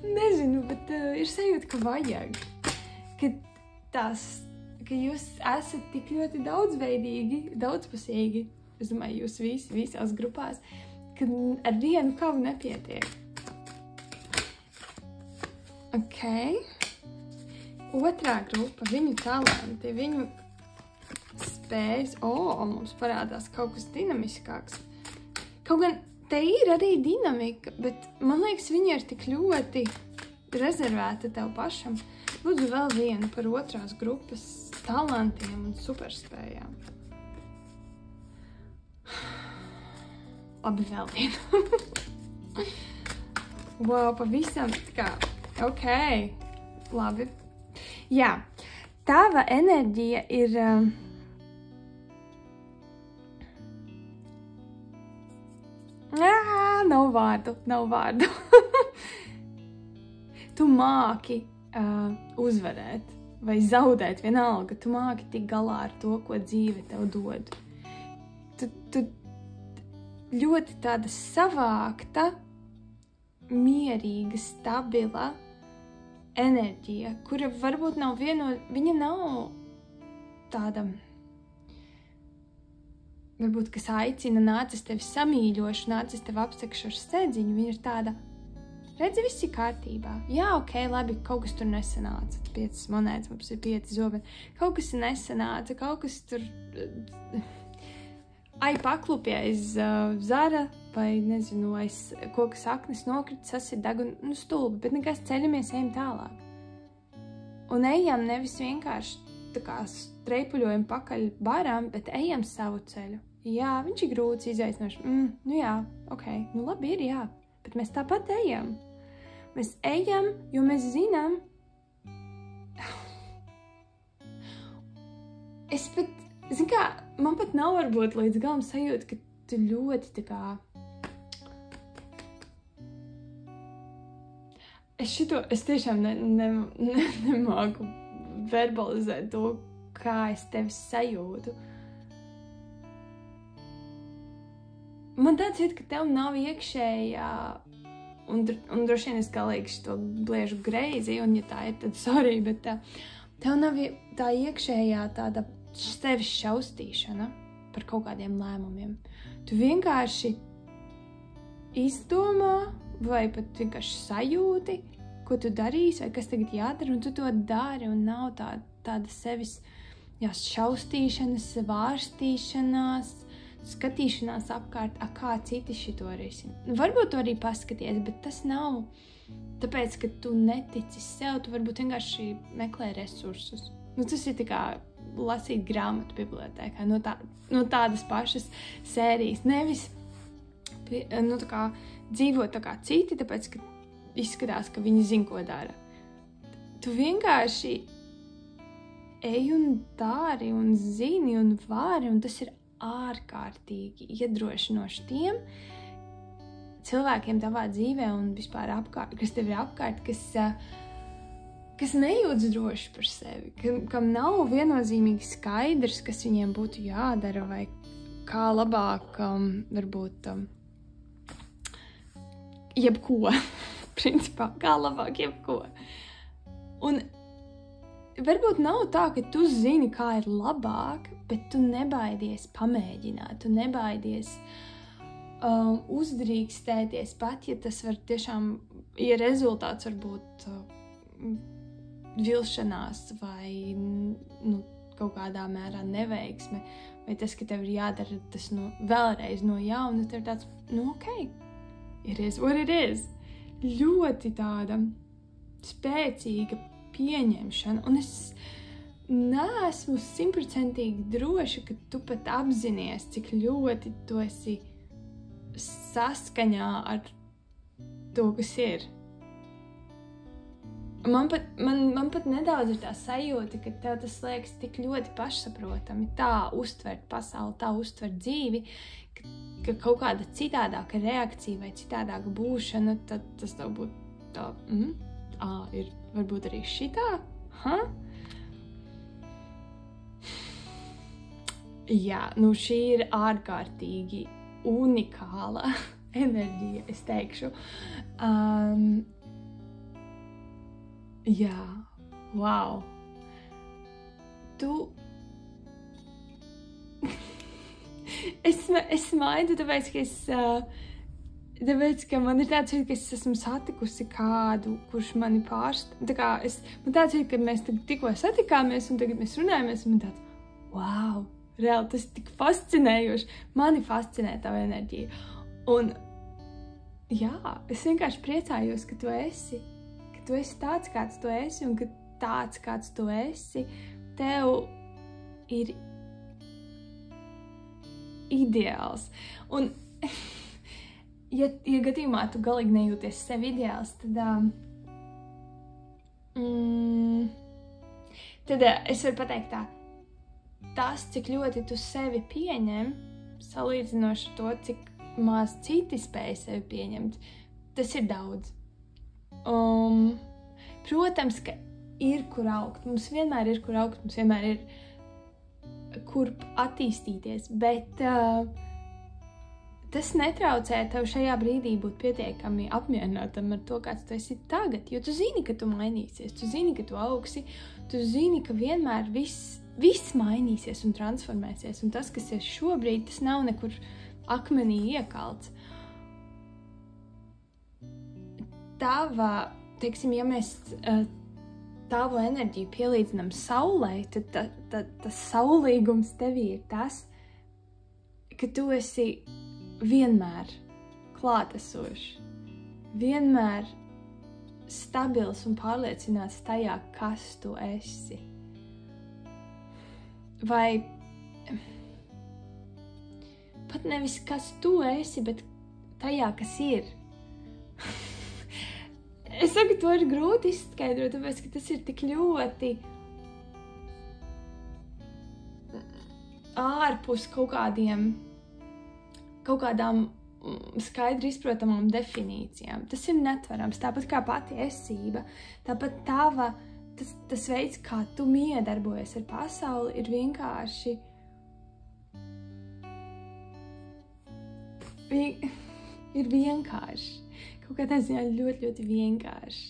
A: Nezinu, bet ir sajūta, ka vajag. Ka jūs esat tik ļoti daudzveidīgi, daudzpusīgi. Es domāju, jūs visās grupās, ka ar vienu kavu nepietiek. Otrā grupa, viņu talanti, viņu spējas. Mums parādās kaut kas dinamiskāks. Kaut gan te ir arī dinamika, bet man liekas, viņa ir tik ļoti rezervēta tev pašam. Lūdzu vēl vienu par otrās grupas talantiem un superspējām. Labi, vēl vienu. Wow, pavisam tā kā, labi. Jā, tava enerģija ir... Nav vārdu. Tu māki uzvarēt vai zaudēt vienalga. Tu māki tik galā ar to, ko dzīve tev dod. Tu ļoti tāda savākta, mierīga, stabila enerģija, kura varbūt nav viņa nav tāda, varbūt, kas aicina, nācis tevi samīļošu, nācis tevi apsekšu ar stedziņu, viņa ir tāda, redzi, viss ir kārtībā. Jā, labi, kaut kas tur nesanāca, 5 monētas, mums ir 5 zobeni, kaut kas nesanāca, kaut kas tur... paklupja aiz zara, vai, nezinu, aiz koka saknes nokrita, sasit degunu, stulbi, bet nekas ceļamies, ejam tālāk. Un ejam nevis vienkārši tā kā streipuļojam pakaļ barām, bet ejam savu ceļu. Jā, viņš ir grūts, izaicinošs, labi ir, jā, bet mēs tāpat ejam. Mēs ejam, jo mēs zinām. Man pat nav varbūt līdz galam sajūta, ka tu ļoti tā kā... Es tiešām nemāku verbalizēt to, kā es tevi sajūtu. Man tāds ir, ka tev nav iekšējā, un droši vien es galīgi šito bliežu greizi, un ja tā ir, tad sorry, bet tev nav tā iekšējā tāda sevis šaustīšana par kaut kādiem lēmumiem. Tu vienkārši izdomā vai pat vienkārši sajūti, ko tu darīsi, vai kas tagad jādara, un tu to dari, un nav tāda sevis šaustīšanas, vārstīšanās, skatīšanās apkārt, kā citi šito risina. Varbūt tu arī paskaties, bet tas nav tāpēc, ka tu netici sev, tu varbūt vienkārši meklē resursus. Tas ir tā kā lasīt grāmatu bibliotēkā, no tādas pašas sērijas, nevis tā kā dzīvot tā kā citi, tāpēc, ka izskatās, ka viņi zina, ko dara. Tu vienkārši ej un dari un zini un vari, un tas ir ārkārtīgi iedrošinoši tiem cilvēkiem tavā dzīvē un vispār apkārt, kas tev ir apkārt, kas nejūtas droši par sevi, kam nav viennozīmīgi skaidrs, kas viņiem būtu jādara vai kā labāk varbūt jebko, principā, kā labāk jebko. Un varbūt nav tā, ka tu zini, kā ir labāk, bet tu nebaidies pamēģināt, tu nebaidies uzdrīkstēties, pat ja tas var tiešām, ja rezultāts var būt vilšanās vai kaut kādā mērā neveiksme, vai tas, ka tev ir jādara tas vēlreiz no jauna, tev ir tāds, okay, it is what it is. Ļoti tāda spēcīga pieņemšana, un es neesmu 100% droša, ka tu pat apzinies, cik ļoti tu esi saskaņā ar to, kas ir. Man pat nedaudz ir tā sajūta, ka tev tas liekas tik ļoti pašsaprotami, tā uztvert pasauli, tā uztvert dzīvi, ka kaut kāda citādāka reakcija vai citādāka būšana, tad tas tev būtu tā, ir varbūt arī šitā, Jā, šī ir ārkārtīgi unikāla enerģija, es teikšu. Jā, wow. Es smaidu, tāpēc, ka man ir tāds, ka es esmu satikusi kādu, kurš mani pārstāv. Man tāds ir, ka mēs tikko satikāmies un tagad mēs runājamies, un man tāds, wow, reāli tas ir tik fascinējoši. Mani fascinē tava enerģija. Un jā, es vienkārši priecājos, ka tu esi tāds, kāds tu esi, un ka tāds, kāds tu esi, tev ir ideāls. Un, ja gadījumā tu galīgi nejūties sev ideāls, tad es varu pateikt tā, tas, cik ļoti tu sevi pieņem, salīdzinoši ar to, cik maz citi spēj sevi pieņemt, tas ir daudz. Protams, ka ir kur augt, mums vienmēr ir kur augt, mums vienmēr ir kur attīstīties, bet tas netraucē tev šajā brīdī būt pietiekami apmierinātam ar to, kāds tu esi tagad, jo tu zini, ka tu mainīsies, tu zini, ka tu augsi, tu zini, ka vienmēr viss mainīsies un transformēsies, un tas, kas ir šobrīd, tas nav nekur akmenī iekalts. Tava, teiksim, ja mēs tavu enerģiju pielīdzinām saulei, tad tas saulīgums tevī ir tas, ka tu esi vienmēr klātesošs, vienmēr stabils un pārliecināts tajā, kas tu esi. Vai pat nevis kas tu esi, bet tajā, kas ir. Es saku, to ir grūti izskaidrot, tāpēc, ka tas ir tik ļoti ārpus kaut kādām skaidri izprotamām definīcijām. Tas ir netverams, tāpat kā pati esība, tāpat tas veids, kā tu miedarbojies ar pasauli, ir vienkārši ir vienkārši. Kaut kādā ziņā ļoti, ļoti vienkārši.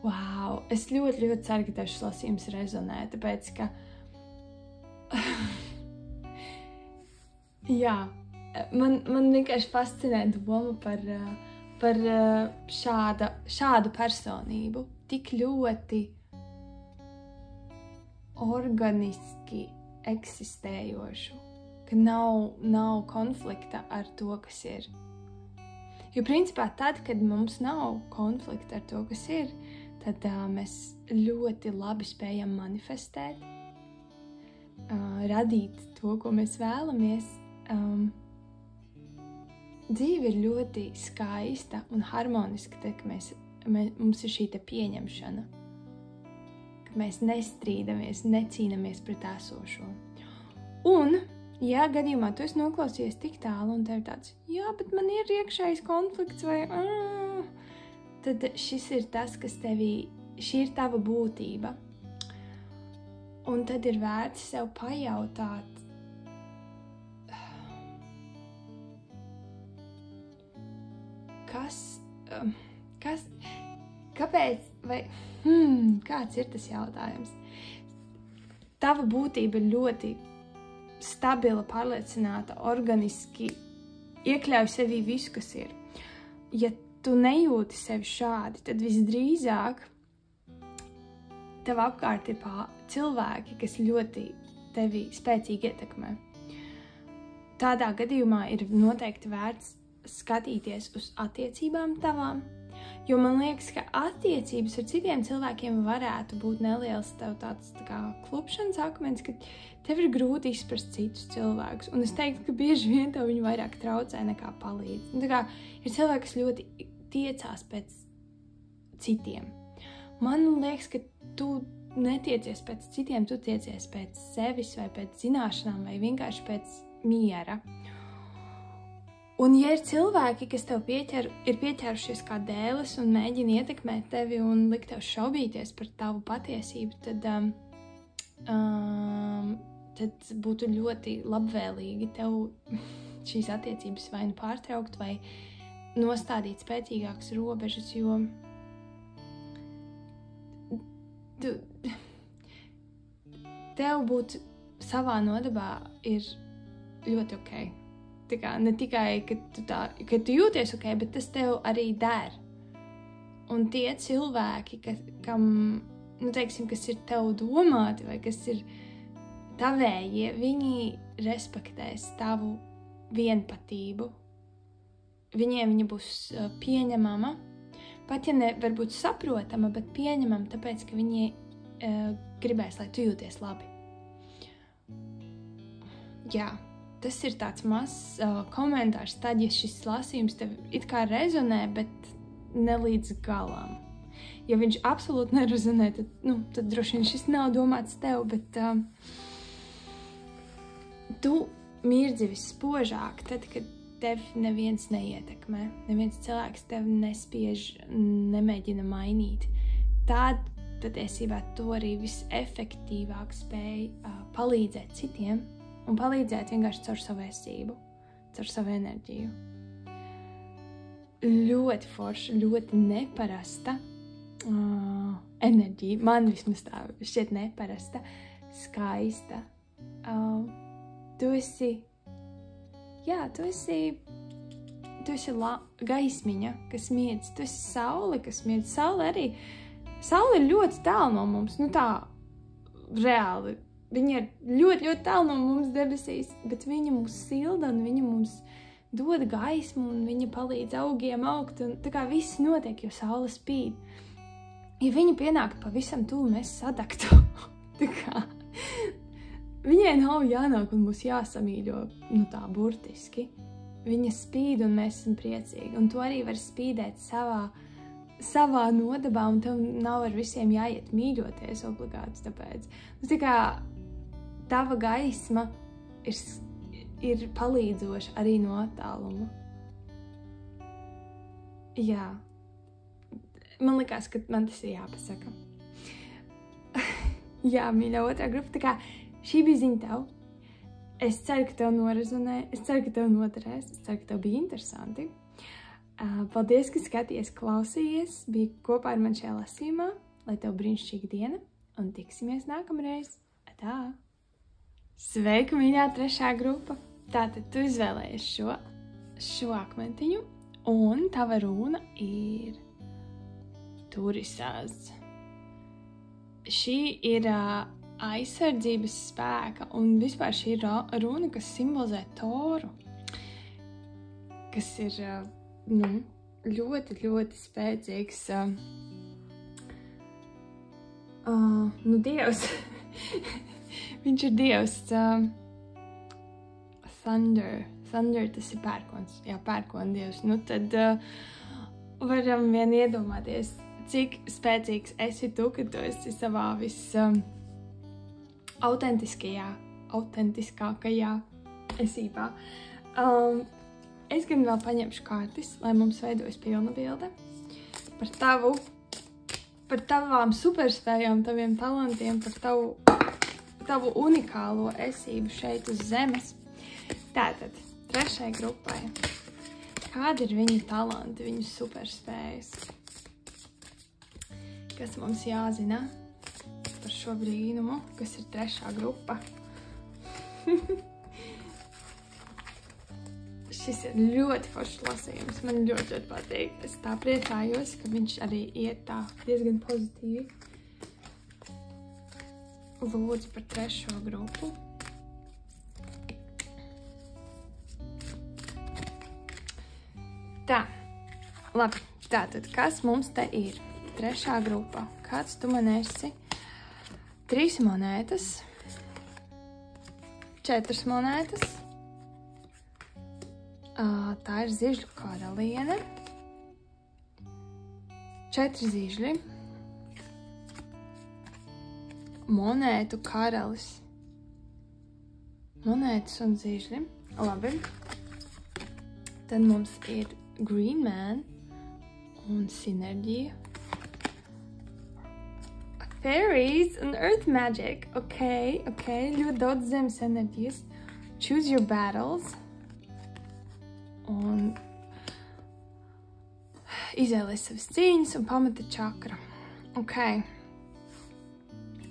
A: Wow! Es ļoti, ļoti ceru, ka tev šis lasījums rezonē, tāpēc, ka jā, man vienkārši fascinē doma par šādu personību, tik ļoti organiski eksistējošu, ka nav konflikta ar to, kas ir. Jo principā tad, kad mums nav konflikta ar to, kas ir, tad mēs ļoti labi spējam manifestēt, radīt to, ko mēs vēlamies. Dzīve ir ļoti skaista un harmoniska, tad, ka mums ir šī pieņemšana, ka mēs nestrīdamies, necīnamies pret esošo. Un, ja gadījumā tu esi noklausījies tik tālu un tev tāds, jā, bet man ir iekšējs konflikts vai tad šis ir tas, kas šī ir tava būtība. Un tad ir vērts sev pajautāt, kāpēc, vai, kāds ir tas jautājums? Tava būtība ir ļoti stabila, pārliecināta, organiski iekļauj sevī visu, kas ir. Ja tu nejūti sevi šādi, tad visdrīzāk tev apkārt ir cilvēki, kas ļoti tevi spēcīgi ietekmē. Tādā gadījumā ir noteikti vērts skatīties uz attiecībām tavām, jo man liekas, ka attiecības ar citiem cilvēkiem varētu būt neliels tev tāds tā kā klupšanas akmens, ka tev ir grūti izprast citus cilvēkus. Un es teiktu, ka bieži vien tev viņi vairāk traucē nekā palīdz. Un tā kā ir cilvēki, kas ļoti tiecās pēc citiem. Man liekas, ka tu netiecies pēc citiem, tu tiecies pēc sevis vai pēc zināšanām vai vienkārši pēc miera. Un ja ir cilvēki, kas tev ir pieķērušies kā dēles un mēģina ietekmēt tevi un likt tev šaubīties par tavu patiesību, tad būtu ļoti labvēlīgi tev šīs attiecības vai nu pārtraukt vai nostādīt spēcīgākas robežas, jo tev būt savā nodabā ir ļoti ok. Tā kā ne tikai, ka tu jūties ok, bet tas tev arī der. Un tie cilvēki, kam, teiksim, kas ir tev domāti vai kas ir tavējie, viņi respektēs tavu vienpatību. Viņiem viņa būs pieņemama, pat ja ne varbūt saprotama, bet pieņemama, tāpēc, ka viņi gribēs, lai tu jūties labi. Jā. Tas ir tāds mazs komentārs, tad, ja šis lasījums tev it kā rezonē, bet ne līdz galam. Ja viņš absolūti nerezonē, tad droši vien šis nav domāts tev, bet tu mirdzi visspožāk, tad, kad tevi neviens neietekmē, neviens cilvēks tevi nespiež, nemēģina mainīt. Tad patiesībā tu arī visefektīvāk spēj palīdzēt citiem, un palīdzēt vienkārši caur savu esību, caur savu enerģiju. Ļoti forša, ļoti neparasta enerģija. Man vismaz tā šķiet neparasta, skaista. Tu esi gaismiņa, kas miedz. Tu esi saule, kas miedz. Saule ir ļoti tālu no mums, tā reāli. Viņa ir ļoti, ļoti tālu no mums debesīs, bet viņa mūs silda un viņa mums dod gaismu un viņa palīdz augiem augt. Un tā kā viss notiek, jo saule spīd. Ja viņa pienāktu pavisam tuvu, mēs sadegtu. Tā kā viņai nav jānāk un mūs jāsamīļo, tā burtiski. Viņa spīd un mēs esam priecīgi. Un tu arī vari spīdēt savā nodabā un tev nav ar visiem jāiet mīļoties obligāti tāpēc. Tā kā tava gaisma ir palīdzoša arī no attāluma. Jā. Man likās, ka man tas ir jāpasaka. Jā, mīļā otrā grupa. Tā kā šī bija ziņa tev. Es ceru, ka tev norezonē. Es ceru, ka tev noderēs. Es ceru, ka tev bija interesanti. Paldies, ka skaties, klausījies. Bija kopā ar mani šajā lasījumā. Lai tev brīnišķīga diena. Un tiksimies nākamreiz. Tā! Sveika, mīļā trešā grupa! Tātad tu izvēlējies šo akmentiņu Un tava runa ir turisās. Šī ir aizsardzības spēka, un vispār šī ir runa, kas simbolizē Toru, kas ir ļoti, ļoti spēcīgs dievs. Viņš ir dievs Thunder, tas ir pērkons, pērkona dievs. Tad varam vien iedomāties, cik spēcīgs esi tu, ka tu esi savā autentiskākajā esībā. Es gan vēl paņemšu kartis, lai mums veidojas pilna bilde par tavām superspējām, taviem talantiem, par tavu unikālo esību šeit uz zemes. Tātad, 3. grupai. Kādi ir viņu talanti, viņu superspējas? Kas mums jāzina par šo brīnumu, kas ir 3. grupa? Šis ir ļoti foršs lasījums, man ļoti, ļoti patīk. Es tā priecājos, ka viņš arī iet tā diezgan pozitīvi. Lūdzu par 3. grupu. Tā, labi, tātad, kas mums te ir? 3. grupa. Kāds tu man esi? 3 monētas, 4 monētas. Tā ir zižļu karaliene. 4 zižļi. Monētu karalis. Monētas un zižļi. Labi. Tad mums ir Green Man un sinerģija. Fairies un Earth Magic. Ok. Ļoti daudz zemes enerģijas. Choose your battles. Un izvēlies savas cīņas un pamata čakra. Ok.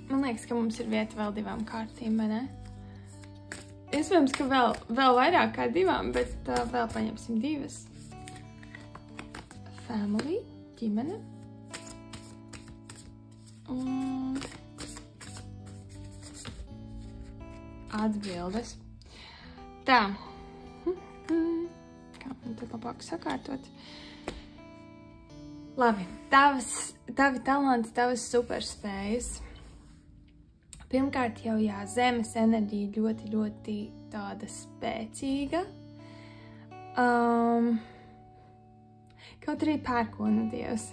A: Man liekas, ka mums ir vieta vēl 2 kārtīm, vai ne? Iespējams, ka vēl vairāk kā 2, bet vēl paņemsim 2. Family, ģimene. Un atbildes. Tā. Kā man tad labāk sakārtot? Labi, tavi talanti, tavas superspējas. Pirmkārt jau zemes enerģija ļoti, ļoti tāda spēcīga. Kaut arī pērkona dievs.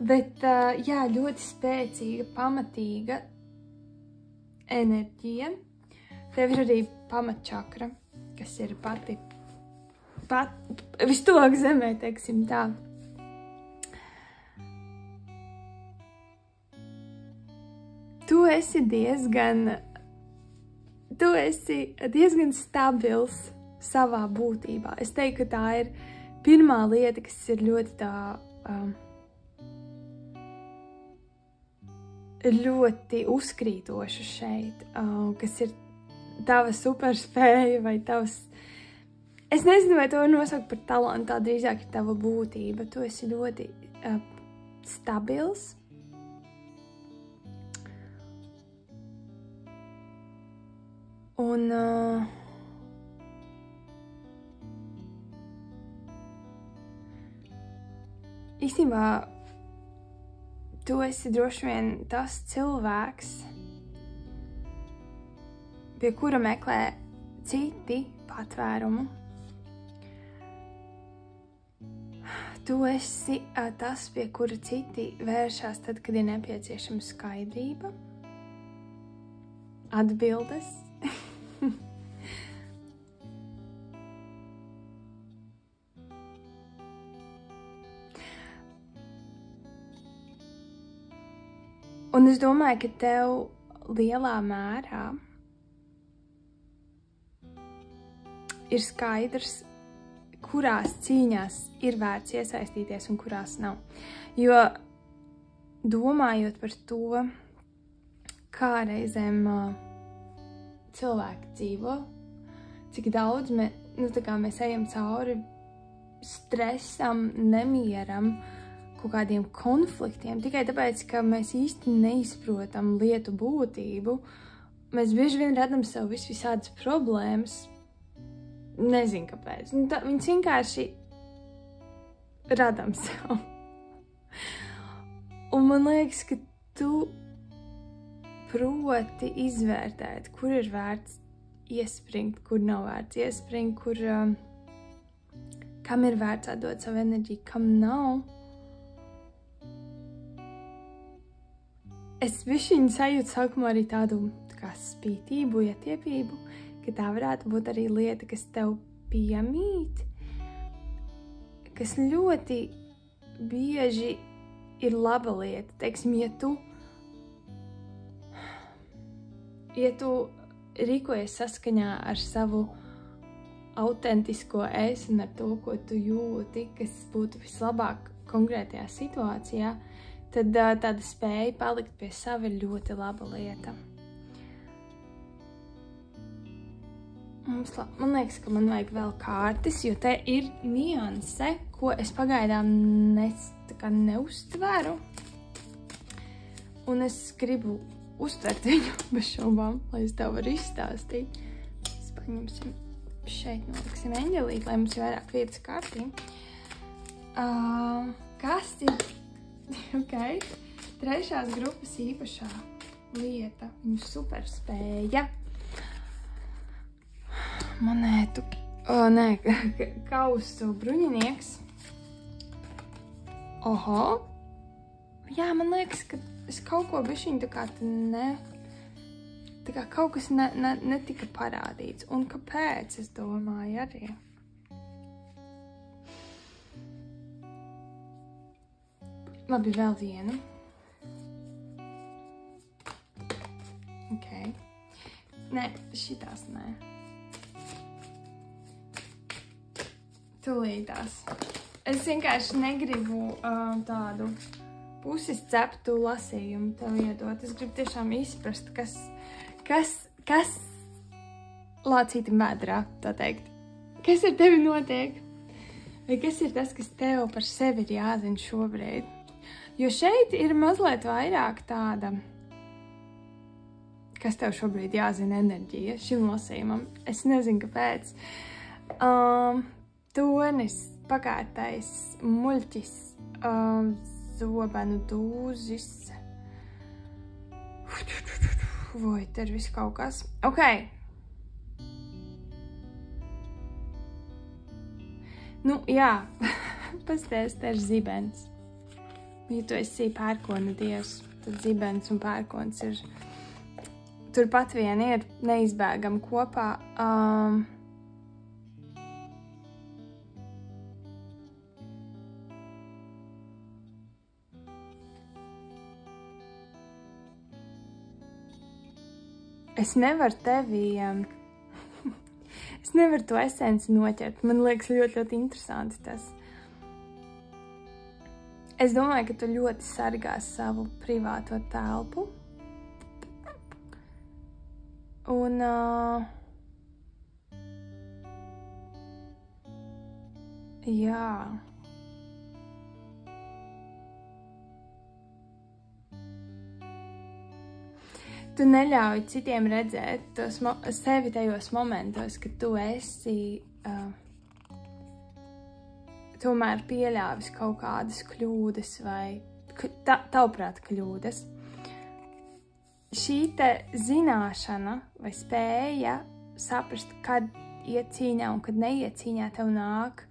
A: Bet, ļoti spēcīga, pamatīga enerģija. Tev ir arī pamatčakra, kas ir pati vistuvāk zemē, teiksim tā. Tu esi diezgan stabils savā būtībā. Es teiktu, ka tā ir pirmā lieta, kas ir ļoti ļoti uzkrītoša šeit, kas ir tava superspēja vai tavs... Es nezinu, vai to var nosaukt par talantu, tā drīzāk ir tava būtība. Tu esi ļoti stabils. Un īstenībā tu esi droši vien tas cilvēks, pie kura meklē citi patvērumu. Tu esi tas, pie kura citi vēršās tad, kad ir nepieciešama skaidrība, atbildes. Un es domāju, ka tev lielā mērā ir skaidrs, kurās cīņās ir vērts iesaistīties un kurās nav. Jo domājot par to, kā reizēm cilvēki dzīvo, cik daudz mēs ejam cauri stresam, nemieram, kaut kādiem konfliktiem, tikai tāpēc, ka mēs īsti neizprotam lietu būtību. Mēs bieži vien radam sev visādas problēmas. Nezinu, kāpēc. Viņas vienkārši radam sev. Un man liekas, ka tu proti izvērtēt, kur ir vērts iespringt, kur nav vērts iespringt, kam ir vērts atdot savu enerģiju, kam nav. Es bišķiņu sajūtu sākumā arī tādu kā spītību, ietiepību, ka tā varētu būt arī lieta, kas tev piemīt, kas ļoti bieži ir laba lieta. Teiksim, ja tu rīkojies saskaņā ar savu autentisko es un ar to, ko tu jūti, kas būtu vislabāk konkrētajā situācijā, tad tāda spēja palikt pie sava ir ļoti laba lieta. Man liekas, ka man vajag vēl kārtas, jo te ir nianse, ko es pagaidām neuztveru. Un es gribu uztvert viņu bez šaubām, lai es tev varu izstāstīt. Mēs paņemsim šeit, noliksim eņģelīt, lai mums ir vairāk vietas kārtī. Kas ir? Ok. Trešās grupas īpašā lieta, viņu superspēja. Monētu, kausu bruņinieks. Oho. Jā, man liekas, ka es kaut ko bišķiņu tā kā kaut kas netika parādīts. Un kāpēc, es domāju arī. Labi, vēl vienu. Ok. Nē, šitās nē. Tūlītās. Es vienkārši negribu tādu puses ceptu lasījumu tev iedot. Es gribu tiešām izprast, kas lācītim vēdrā, tā teikt. Kas ar tevi notiek? Vai kas ir tas, kas tev par sevi ir jāzina šobrīd? Jo šeit ir mazliet vairāk tāda, kas tev šobrīd jāzina enerģija šim lasījumam. Es nezinu, kāpēc. Tonis, pakārtais, muļķis, zobenu dūzis. Voi, te ir viss kaut kas. Ok. Nu, jā. Pasties, te ir zibens. Ja tu esi pērkona dievs, tad zibens un pērkons ir turpat vien ir neizbēgami kopā. Es nevaru tevi, es nevaru to esenci noķert. Man liekas ļoti interesanti tas. Es domāju, ka tu ļoti sargās savu privāto telpu. Un, jā. Tu neļauj citiem redzēt sevi tajos momentos, kad tu esi tomēr pieļāvis kaut kādas kļūdas vai tavuprāt kļūdas. Šī te zināšana vai spēja saprast, kad iet cīņā un kad neiet cīņā tev nāk,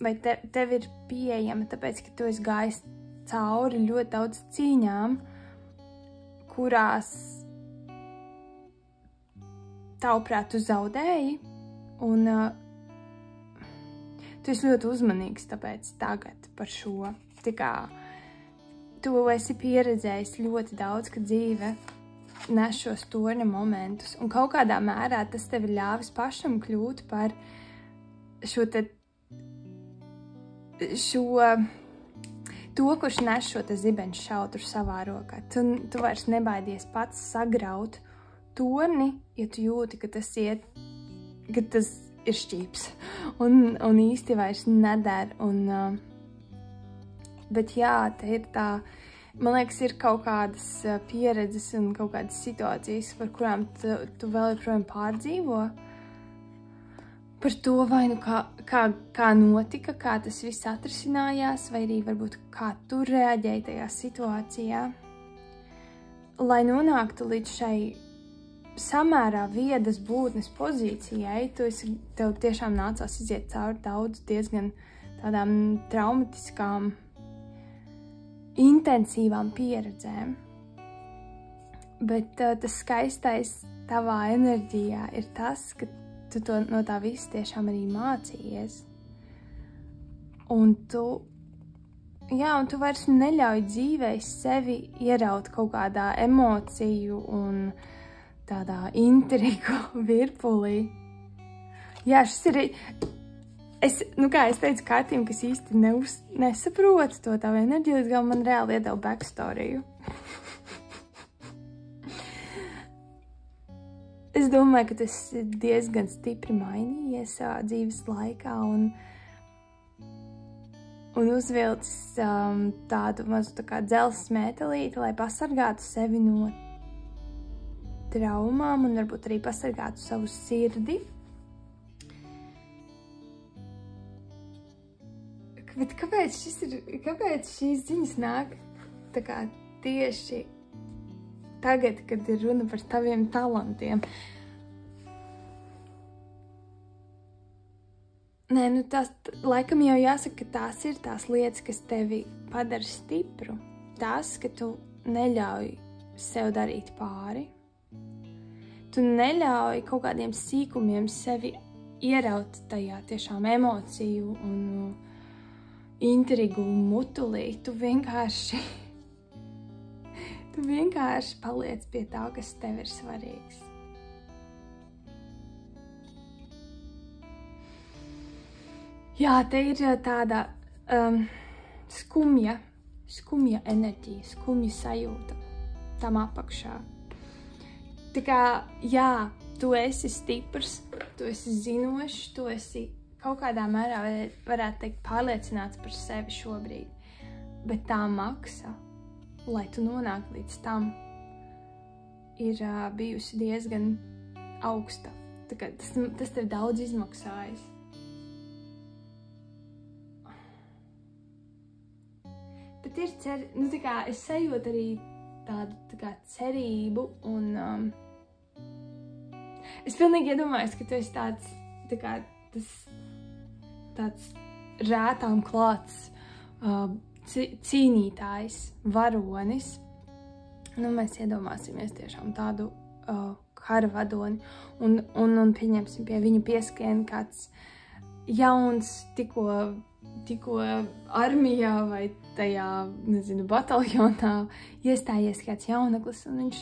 A: vai tev ir pieejama, tāpēc, ka tu esi gājis cauri ļoti daudz cīņām, kurās tavuprāt tu zaudēji, un tu esi ļoti uzmanīgs tāpēc tagad par šo. Tā kā tu esi pieredzējis ļoti daudz, ka dzīve nes šos torņa momentus, un kaut kādā mērā tas tev ir ļāvis pašam kļūt par to, kurš nes šo te zibeņu šautru savā rokā. Tu vairs nebaidies pats sagraut torni, ja tu jūti, ka tas ir šķīps un īsti vairs neder. Bet jā, te ir tā, man liekas, ir kaut kādas pieredzes un kaut kādas situācijas, par kurām tu vēl joprojām pārdzīvo. Par to vai nu kā notika, kā tas viss atrisinājās, vai arī varbūt kā tu reaģēji tajā situācijā. Lai nonāktu līdz šai samērā viedas būtnes pozīcijai, tev tiešām nācās iziet cauri daudz diezgan tādām traumatiskām, intensīvām pieredzēm. Bet tas skaistais tavā enerģijā ir tas, ka tu no tā viss tiešām arī mācījies. Un tu vairs neļauj dzīvei sevi ieraut kaut kādā emociju un tādā intrigu virpulī. Jā, šis ir... kā es teicu Katim, kas īsti nesaprot to tavu enerģiju, līdz galam man reāli iedeva backstoriju. Es domāju, ka tas ir diezgan stipri mainījies savā dzīves laikā un uzvilcis tādu mazu tā kā dzelzs mētelīti, lai pasargātu sevi no traumām un varbūt arī pasargātu savu sirdi. Bet kāpēc šīs ziņas nāk tā kā tieši tagad, kad ir runa par taviem talantiem? Nē, tas laikam jau jāsaka, ka tās ir tās lietas, kas tevi padara stipru. Tas, ka tu neļauj sev darīt pāri. Tu neļauj kaut kādiem sīkumiem sevi ieraut tajā tiešām emociju un intrigu mutulī. Tu vienkārši paliec pie tā, kas tev ir svarīgs. Jā, te ir tāda skumja enerģija, skumja sajūta tam apakšā. Tā kā, jā, tu esi stiprs, tu esi zinošs, tu esi kaut kādā mērā, varētu teikt, pārliecināts par sevi šobrīd. Bet tā maksa, lai tu nonāktu līdz tam, ir bijusi diezgan augsta. Tā kā tas tev daudz izmaksājis. Bet ir es sajūtu arī tādu cerību un es pilnīgi iedomājos, ka tu esi tāds rētām klāts cīnītājs, varonis. Nu, mēs iedomāsimies tiešām tādu kara vadoni un pieņemsim pie viņa pieskrien kāds jauns, tikko armijā vai tajā, bataljonā iestājies kāds jauneklis, un viņš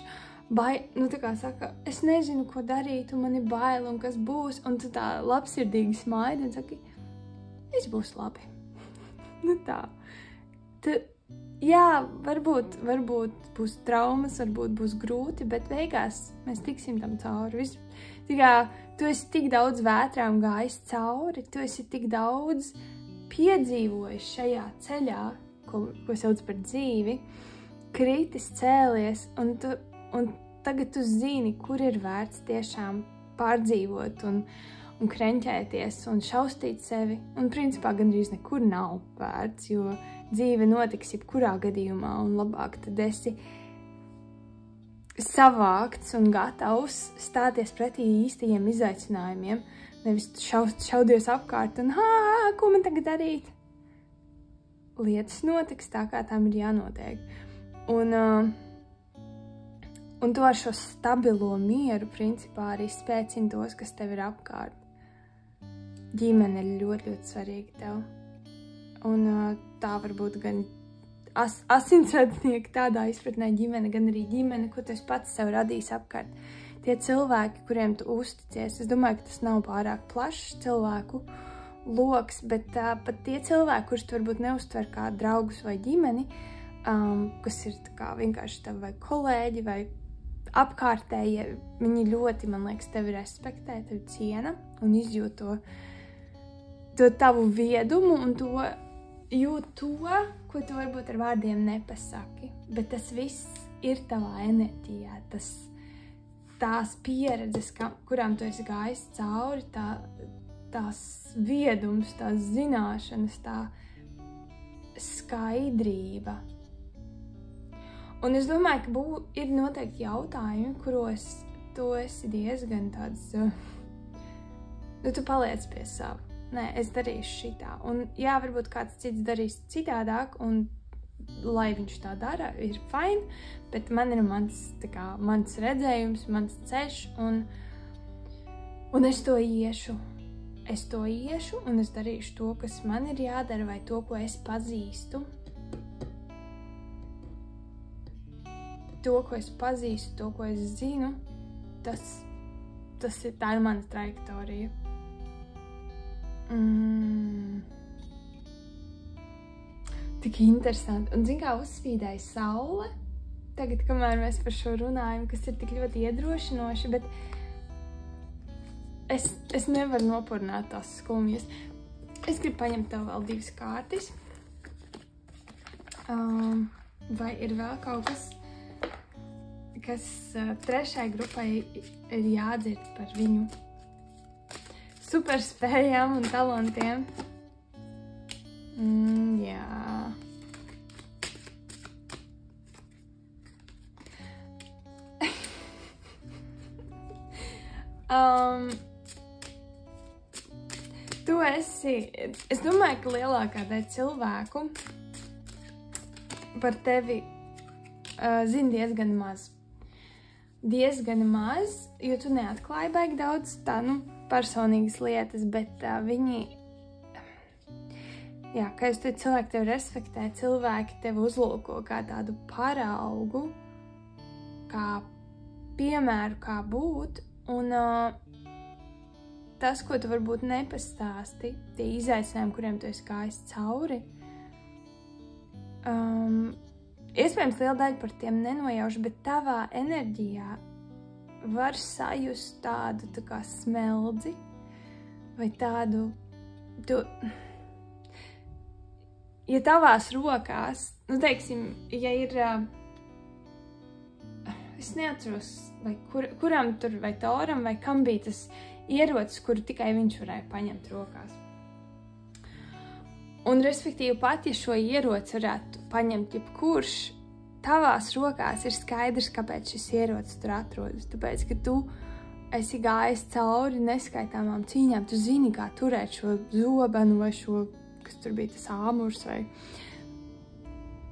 A: saka, es nezinu, ko darīt, un man ir bail, un kas būs, un tu tā labsirdīgi smaidi, un saki, viss būs labi. Jā, varbūt būs traumas, varbūt būs grūti, bet beigās mēs tiksim tam cauri. Tu esi tik daudz vētrām gājis cauri, tu esi tik daudz piedzīvojis šajā ceļā, ko sauc par dzīvi, kritis, cēlies, un tagad tu zini, kur ir vērts tiešām pārdzīvot un kreņķēties un šaustīt sevi, un principā gandrīz nekur nav vērts, jo dzīve notiks jebkurā gadījumā, un labāk tad esi savākts un gatavs stāties pretī īstajiem izaicinājumiem, nevis šaudies apkārt un ko man tagad darīt? Lietas notiks tā, kā tām ir jānotiek. Un tu ar šo stabilo mieru, principā, arī spēcini tos, kas tev ir apkārt. Ģimene ir ļoti, ļoti svarīga tev. Un tā varbūt gan asinsradnieki tādā izpratnē ģimene, gan arī ģimene, ko tu esi pats sev radījis apkārt. Tie cilvēki, kuriem tu uzticies, es domāju, ka tas nav pārāk plašs cilvēku loks, bet pat tie cilvēki, kurus tu varbūt neuztver kā draugus vai ģimeni, kas ir tā kā vienkārši tev vai kolēģi vai apkārtējie, viņi ļoti, man liekas, tevi respektē, tevi ciena un izjūt to tavu viedumu un jūt to, ko tu varbūt ar vārdiem nepasaki. Bet tas viss ir tavā enerģijā, tās pieredzes, kurām tu esi gājis cauri, tās viedums, tās zināšanas, tā skaidrība. Un es domāju, ka ir noteikti jautājumi, kuros tu esi diezgan tāds, tu paliec pie sava. Nē, es darīšu šitā. Un jā, varbūt kāds cits darīs citādāk, un lai viņš tā dara, ir fine, bet man ir mans redzējums, mans ceļš, un es to iešu. Es to iešu, un es darīšu to, kas man ir jādara, vai to, ko es pazīstu. To, ko es pazīstu, to, ko es zinu, tā ir mana trajektorija. Tik interesanti. Un zin kā uzspīdēja saule, tagad, kamēr mēs par šo runājam, kas ir tik ļoti iedrošinoši, bet es nevaru nopurināt tās skumjas. Es gribu paņemt tev vēl 2 kārtis. Vai ir vēl kaut kas trešai grupai ir jādzird par viņu superspējām un talantiem? Jā. Tu esi, es domāju, ka lielākā daļa cilvēku par tevi zina diezgan maz. Diezgan maz, jo tu neatklāji baigi daudz personīgas lietas, bet viņi, jā, kā jūs teicu, cilvēki tevi respektē, cilvēki tevi uzlūko kā tādu paraugu, kā piemēru, kā būt, un tas, ko tu varbūt nepastāsti, tie izaicinājumi, kuriem tu esi gājis cauri, iespējams liela daļa par tiem nenojauš, bet tavā enerģijā var sajust tādu tā kā smeldzi vai tādu, ja tavās rokās, teiksim, ja ir, es neatceros, vai kuram tur, vai Toram, vai kam bija tas ierocis, kuru tikai viņš varēja paņemt rokās. Un, respektīvi, pat, ja šo ieroci varētu paņemt jebkurš, tavās rokās ir skaidrs, kāpēc šis ierocis tur atrodas. Tāpēc, ka tu esi gājis cauri neskaitāmām cīņām, tu zini, kā turēt šo zobenu vai šo, kas tur bija tas āmurs vai...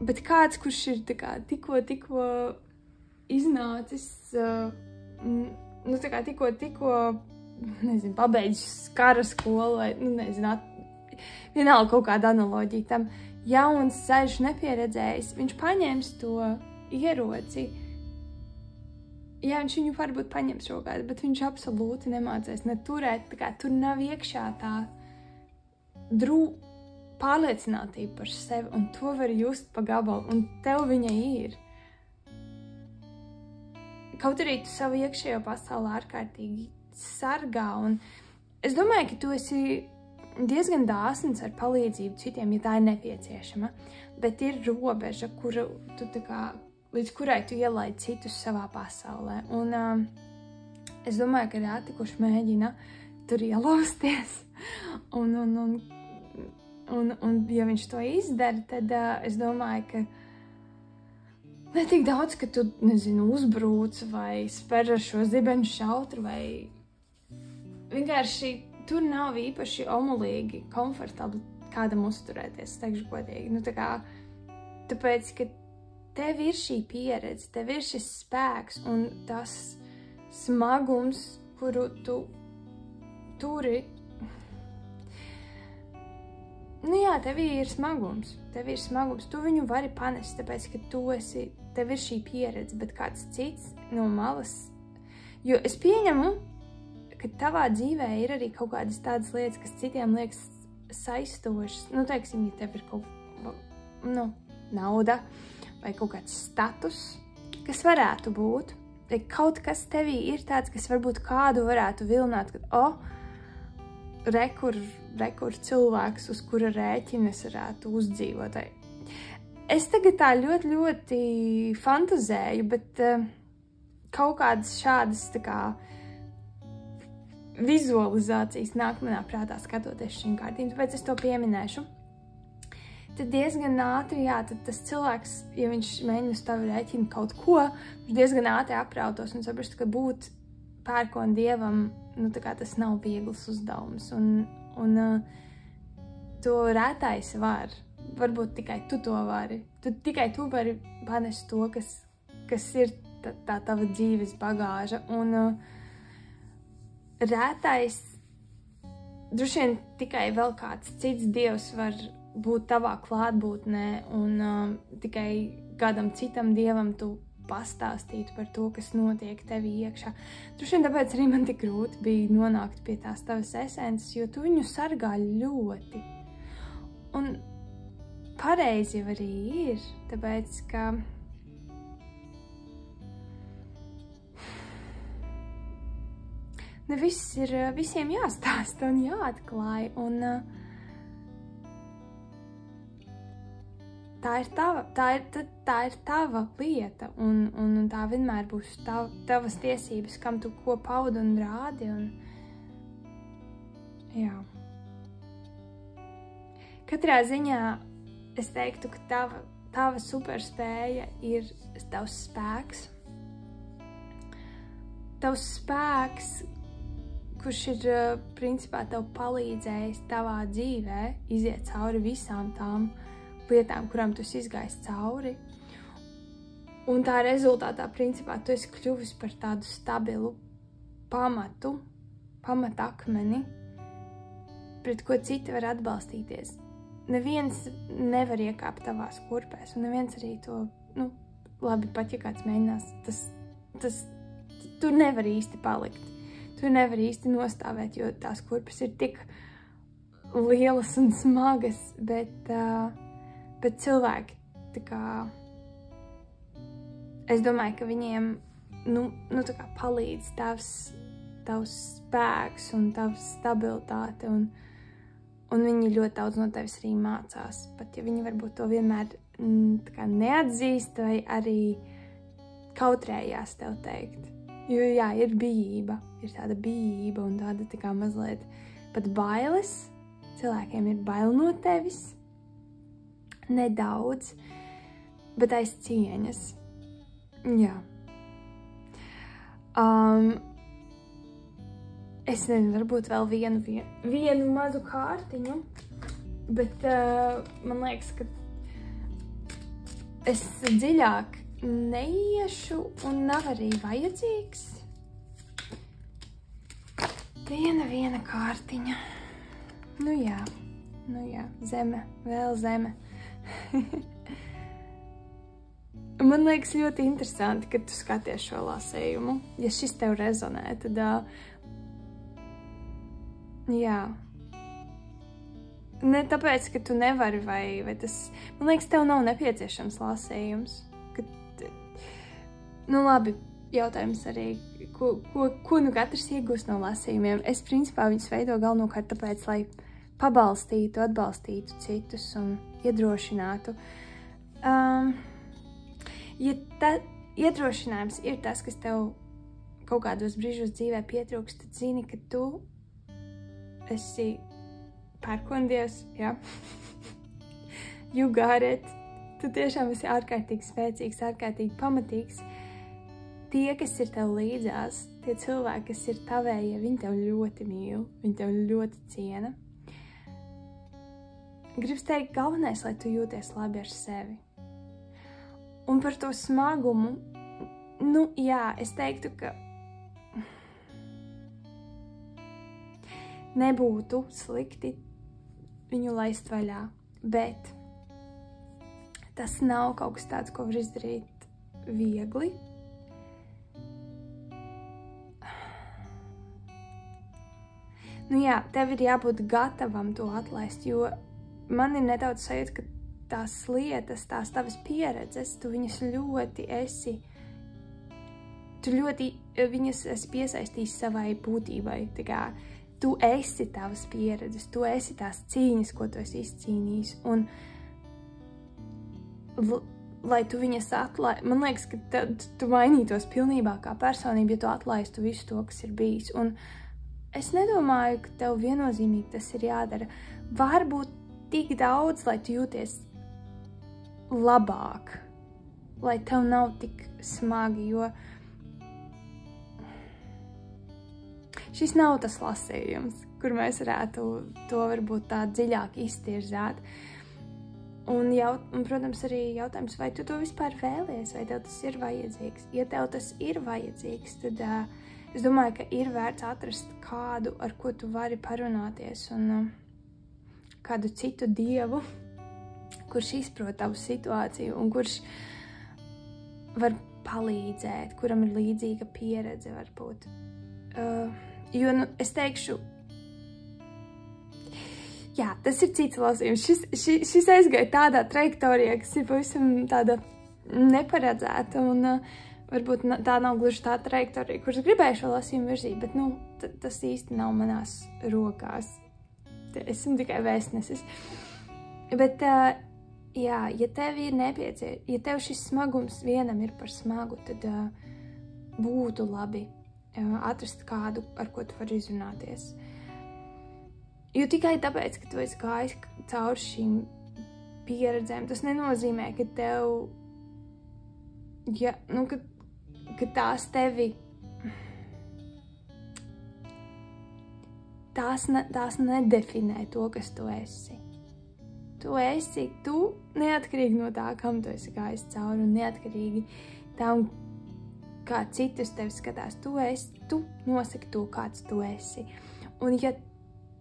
A: Bet kāds, kurš ir tikko iznācis, tikko, nezinu, pabeidzis kara skolu vai, nezinu, vienalga kaut kāda analoģija tam, jauns, zaļš, nepieredzējis, viņš paņems to ieroci. Jā, viņš viņu varbūt paņems rokās, bet viņš absolūti nemācēs ne turēt, tur nav iekšā tā pārliecinātība par sevi, un to var just pa gabalu, un tev viņa ir. Kaut arī tu savu iekšējo pasauli ārkārtīgi sargā, un es domāju, ka tu esi diezgan dāsns ar palīdzību citiem, ja tā ir nepieciešama, bet ir robeža, līdz kurai tu ielaid citus savā pasaulē. Un es domāju, ka reti, kurš mēģina tur ielausties, un ja viņš to izdara, tad es domāju, ka ne tik daudz, ka tu, nezinu, uzbrūc vai spēr ar šo zibeņu šautru vai vienkārši tur nav īpaši omulīgi, komfortabli kādam uzturēties, teikšu godīgi. Tāpēc, ka tev ir šī pieredze, tev ir šis spēks un tas smagums, kuru tu turi. Jā, tev ir smagums, tu viņu vari panest, tāpēc, ka tev ir šī pieredze, bet kāds cits no malas, jo es pieņemu, ka tavā dzīvē ir arī kaut kādas tādas lietas, kas citiem liekas saistošas. Teiksim, ja tev ir nauda vai kaut kāds status, kas varētu būt. kaut kas tevī ir tāds, kas varbūt kādu varētu vilināt, ka, rekur cilvēks, uz kura rēķina es varētu uzdzīvot. Es tagad tā ļoti, ļoti fantazēju, bet kaut kādas šādas tā kā vizualizācijas nāk manā prātā skatoties šīm kārtīm, tāpēc es to pieminēšu. Tad diezgan ātri, tad tas cilvēks, ja viņš mēģina uz tavu rēķinu kaut ko, viņš diezgan ātri aprautos un saprast, ka būt pērkona dievam, tā kā tas nav viegls uzdevums. Un to rētais var. Varbūt tikai tu to vari. Tikai tu vari panest to, kas ir tā tava dzīves bagāža. Un rētais, droši vien tikai vēl kāds cits dievs var būt tavā klātbūtnē un tikai kādam citam dievam tu pastāstītu par to, kas notiek tevī iekšā. Droši vien tāpēc arī man tik grūti bija nonākt pie tās tavas esences, jo tu viņu sargā ļoti. Un pareizi jau arī ir, tāpēc, ka ne viss ir visiem jāstāsta un jāatklāj, un tā ir tava lieta, un tā vienmēr būs tavas tiesības, kam tu ko paudi un rādi, un jā. Katrā ziņā es teiktu, ka tava superspēja ir tavs spēks. Tavs spēks, kurš ir, principā, tev palīdzējis tavā dzīvē iziet cauri visām tām lietām, kurām tu esi izgājis cauri. Un tā rezultātā, principā, tu esi kļuvis par tādu stabilu pamatakmeni, pret ko citi var atbalstīties. Neviens nevar iekāpt tavās kurpēs, un neviens arī to, labi, pat ja kāds mēģinās, tu nevar īsti palikt. Tu nevar īsti nostāvēt, jo tās kurpes ir tik lielas un smagas, bet cilvēki, tā kā, es domāju, ka viņiem, tā kā palīdz tavs spēks un tavs stabilitāte, un viņi ļoti daudz no tevis arī mācās, pat ja viņi varbūt to vienmēr tā kā neatzīst vai arī kautrējās tev teikt. Jo, jā, ir bijība, ir tāda bijība un tāda tā kā mazliet pat bailes. Cilvēkiem ir bail no tevis. Nedaudz, bet aiz cieņas. Jā. Es nezinu, varbūt vēl vienu mazu kārtiņu, bet man liekas, ka es dziļāk neiešu un nav arī vajadzīgs. Viena kārtiņa. Nu jā, zeme, vēl zeme. Man liekas ļoti interesanti, kad tu skaties šo lasējumu. Ja šis tev rezonē, tad jā. Ne tāpēc, ka tu nevari vai tas... Man liekas, tev nav nepieciešams lasējums. Labi, jautājums arī, ko katrs iegūst no lasījumiem. Es, principā, viņus veido galvenokārt tāpēc, lai atbalstītu citus un iedrošinātu. Ja iedrošinājums ir tas, kas tev kaut kādos brīžos dzīvē pietrūkst, tad zini, ka tu esi pērkondievs, jā. You got it. Tu tiešām esi ārkārtīgi spēcīgs, ārkārtīgi pamatīgs. Tie, kas ir tev līdzās, tie cilvēki, kas ir tavējie, viņi tev ļoti mīl, viņi tev ļoti ciena. Gribas teikt, galvenais, lai tu jūties labi ar sevi. Un par to smagumu, jā, es teiktu, ka nebūtu slikti viņu laist vaļā, bet tas nav kaut kas tāds, ko var izdarīt viegli. Jā, tev ir jābūt gatavam to atlaist, jo man ir nedaudz sajūta, ka tās lietas, tās tavas pieredzes, tu viņas ļoti esi tu ļoti viņas esi piesaistījis savai būtībai. Tā kā tu esi tavas pieredzes, tu esi tās cīņas, ko tu esi izcīnījis. Un lai tu viņas man liekas, ka tu mainītos pilnībā kā personība, ja tu atlaistu visu to, kas ir bijis. Un es nedomāju, ka tev viennozīmīgi tas ir jādara. Varbūt tik daudz, lai tu jūties labāk, lai tev nav tik smagi, jo šis nav tas lasījums, kur mēs varētu to varbūt tā dziļāk iztirzāt. Un, protams, arī jautājums, vai tu to vispār vēlies, vai tev tas ir vajadzīgs. Ja tev tas ir vajadzīgs, tad es domāju, ka ir vērts atrast kādu, ar ko tu vari parunāties, un kādu citu dievu, kurš izprot tavu situāciju un kurš var palīdzēt, kuram ir līdzīga pieredze varbūt. Jo, es teikšu, jā, tas ir cits lasījums. Šis aizgāja tādā trajektorijā, kas ir pavisam tāda neparedzēta, un varbūt tā nav gluži tā trajektorija, kuras gribēju šo lasījumu virzīt, bet, tas īsti nav manās rokās. Esmu tikai vēstnesis. Bet, jā, ja tev ir nepieciešams, ja tev šis smagums vienam ir par smagu, tad būtu labi atrast kādu, ar ko tu vari izrunāties. Jo tikai tāpēc, ka tu esi gājis cauri šīm pieredzēm, tas nenozīmē, ka tev, ja, ka tās tevi, tās nedefinē to, kas tu esi. Tu neatkarīgi no tā, kam tu esi gājis cauri, un neatkarīgi tam, kā citus tevi skatās, tu nosaki to, kāds tu esi. Un ja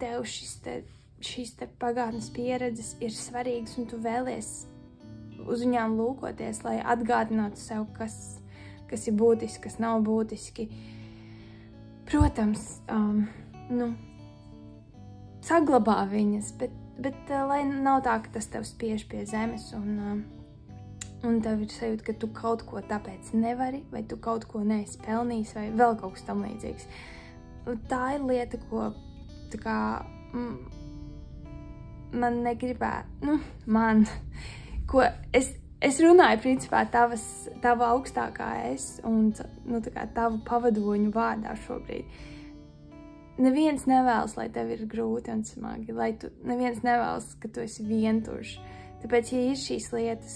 A: tev šīs pagātnes pieredzes ir svarīgas, un tu vēlies uz viņām lūkoties, lai atgādinātu sev, kas ir būtiski, kas nav būtiski. Protams, saglabā viņas, bet lai nav tā, ka tas tev spiež pie zemes, un tev ir sajūta, ka tu kaut ko tāpēc nevari, vai tu kaut ko neesi pelnījis, vai vēl kaut kas tam līdzīgs. Tā ir lieta, ko tā kā man negribētu, ko es runāju principā tavu augstākā es un tā kā tavu pavadoņu vārdā šobrīd. Neviens nevēlas, lai tev ir grūti un smagi, neviens nevēlas, ka tu esi vientuļš. Tāpēc, ja ir šīs lietas,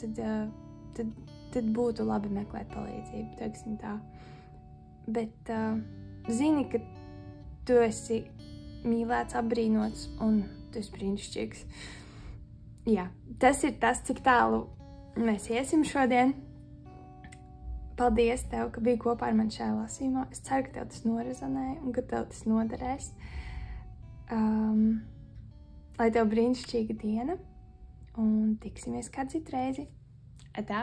A: tad būtu labi meklēt palīdzību, teiksim tā. Bet zini, ka tu esi mīlēts, apbrīnots, un tu esi brīnišķīgs. Jā, tas ir tas, cik tālu mēs iesim šodien. Paldies tev, ka biji kopā ar mani šajā lasījumā. Es ceru, ka tev tas norezonēja un ka tev tas noderēs. Lai tev brīnišķīga diena, un tiksimies kādu citu reizi. Atā!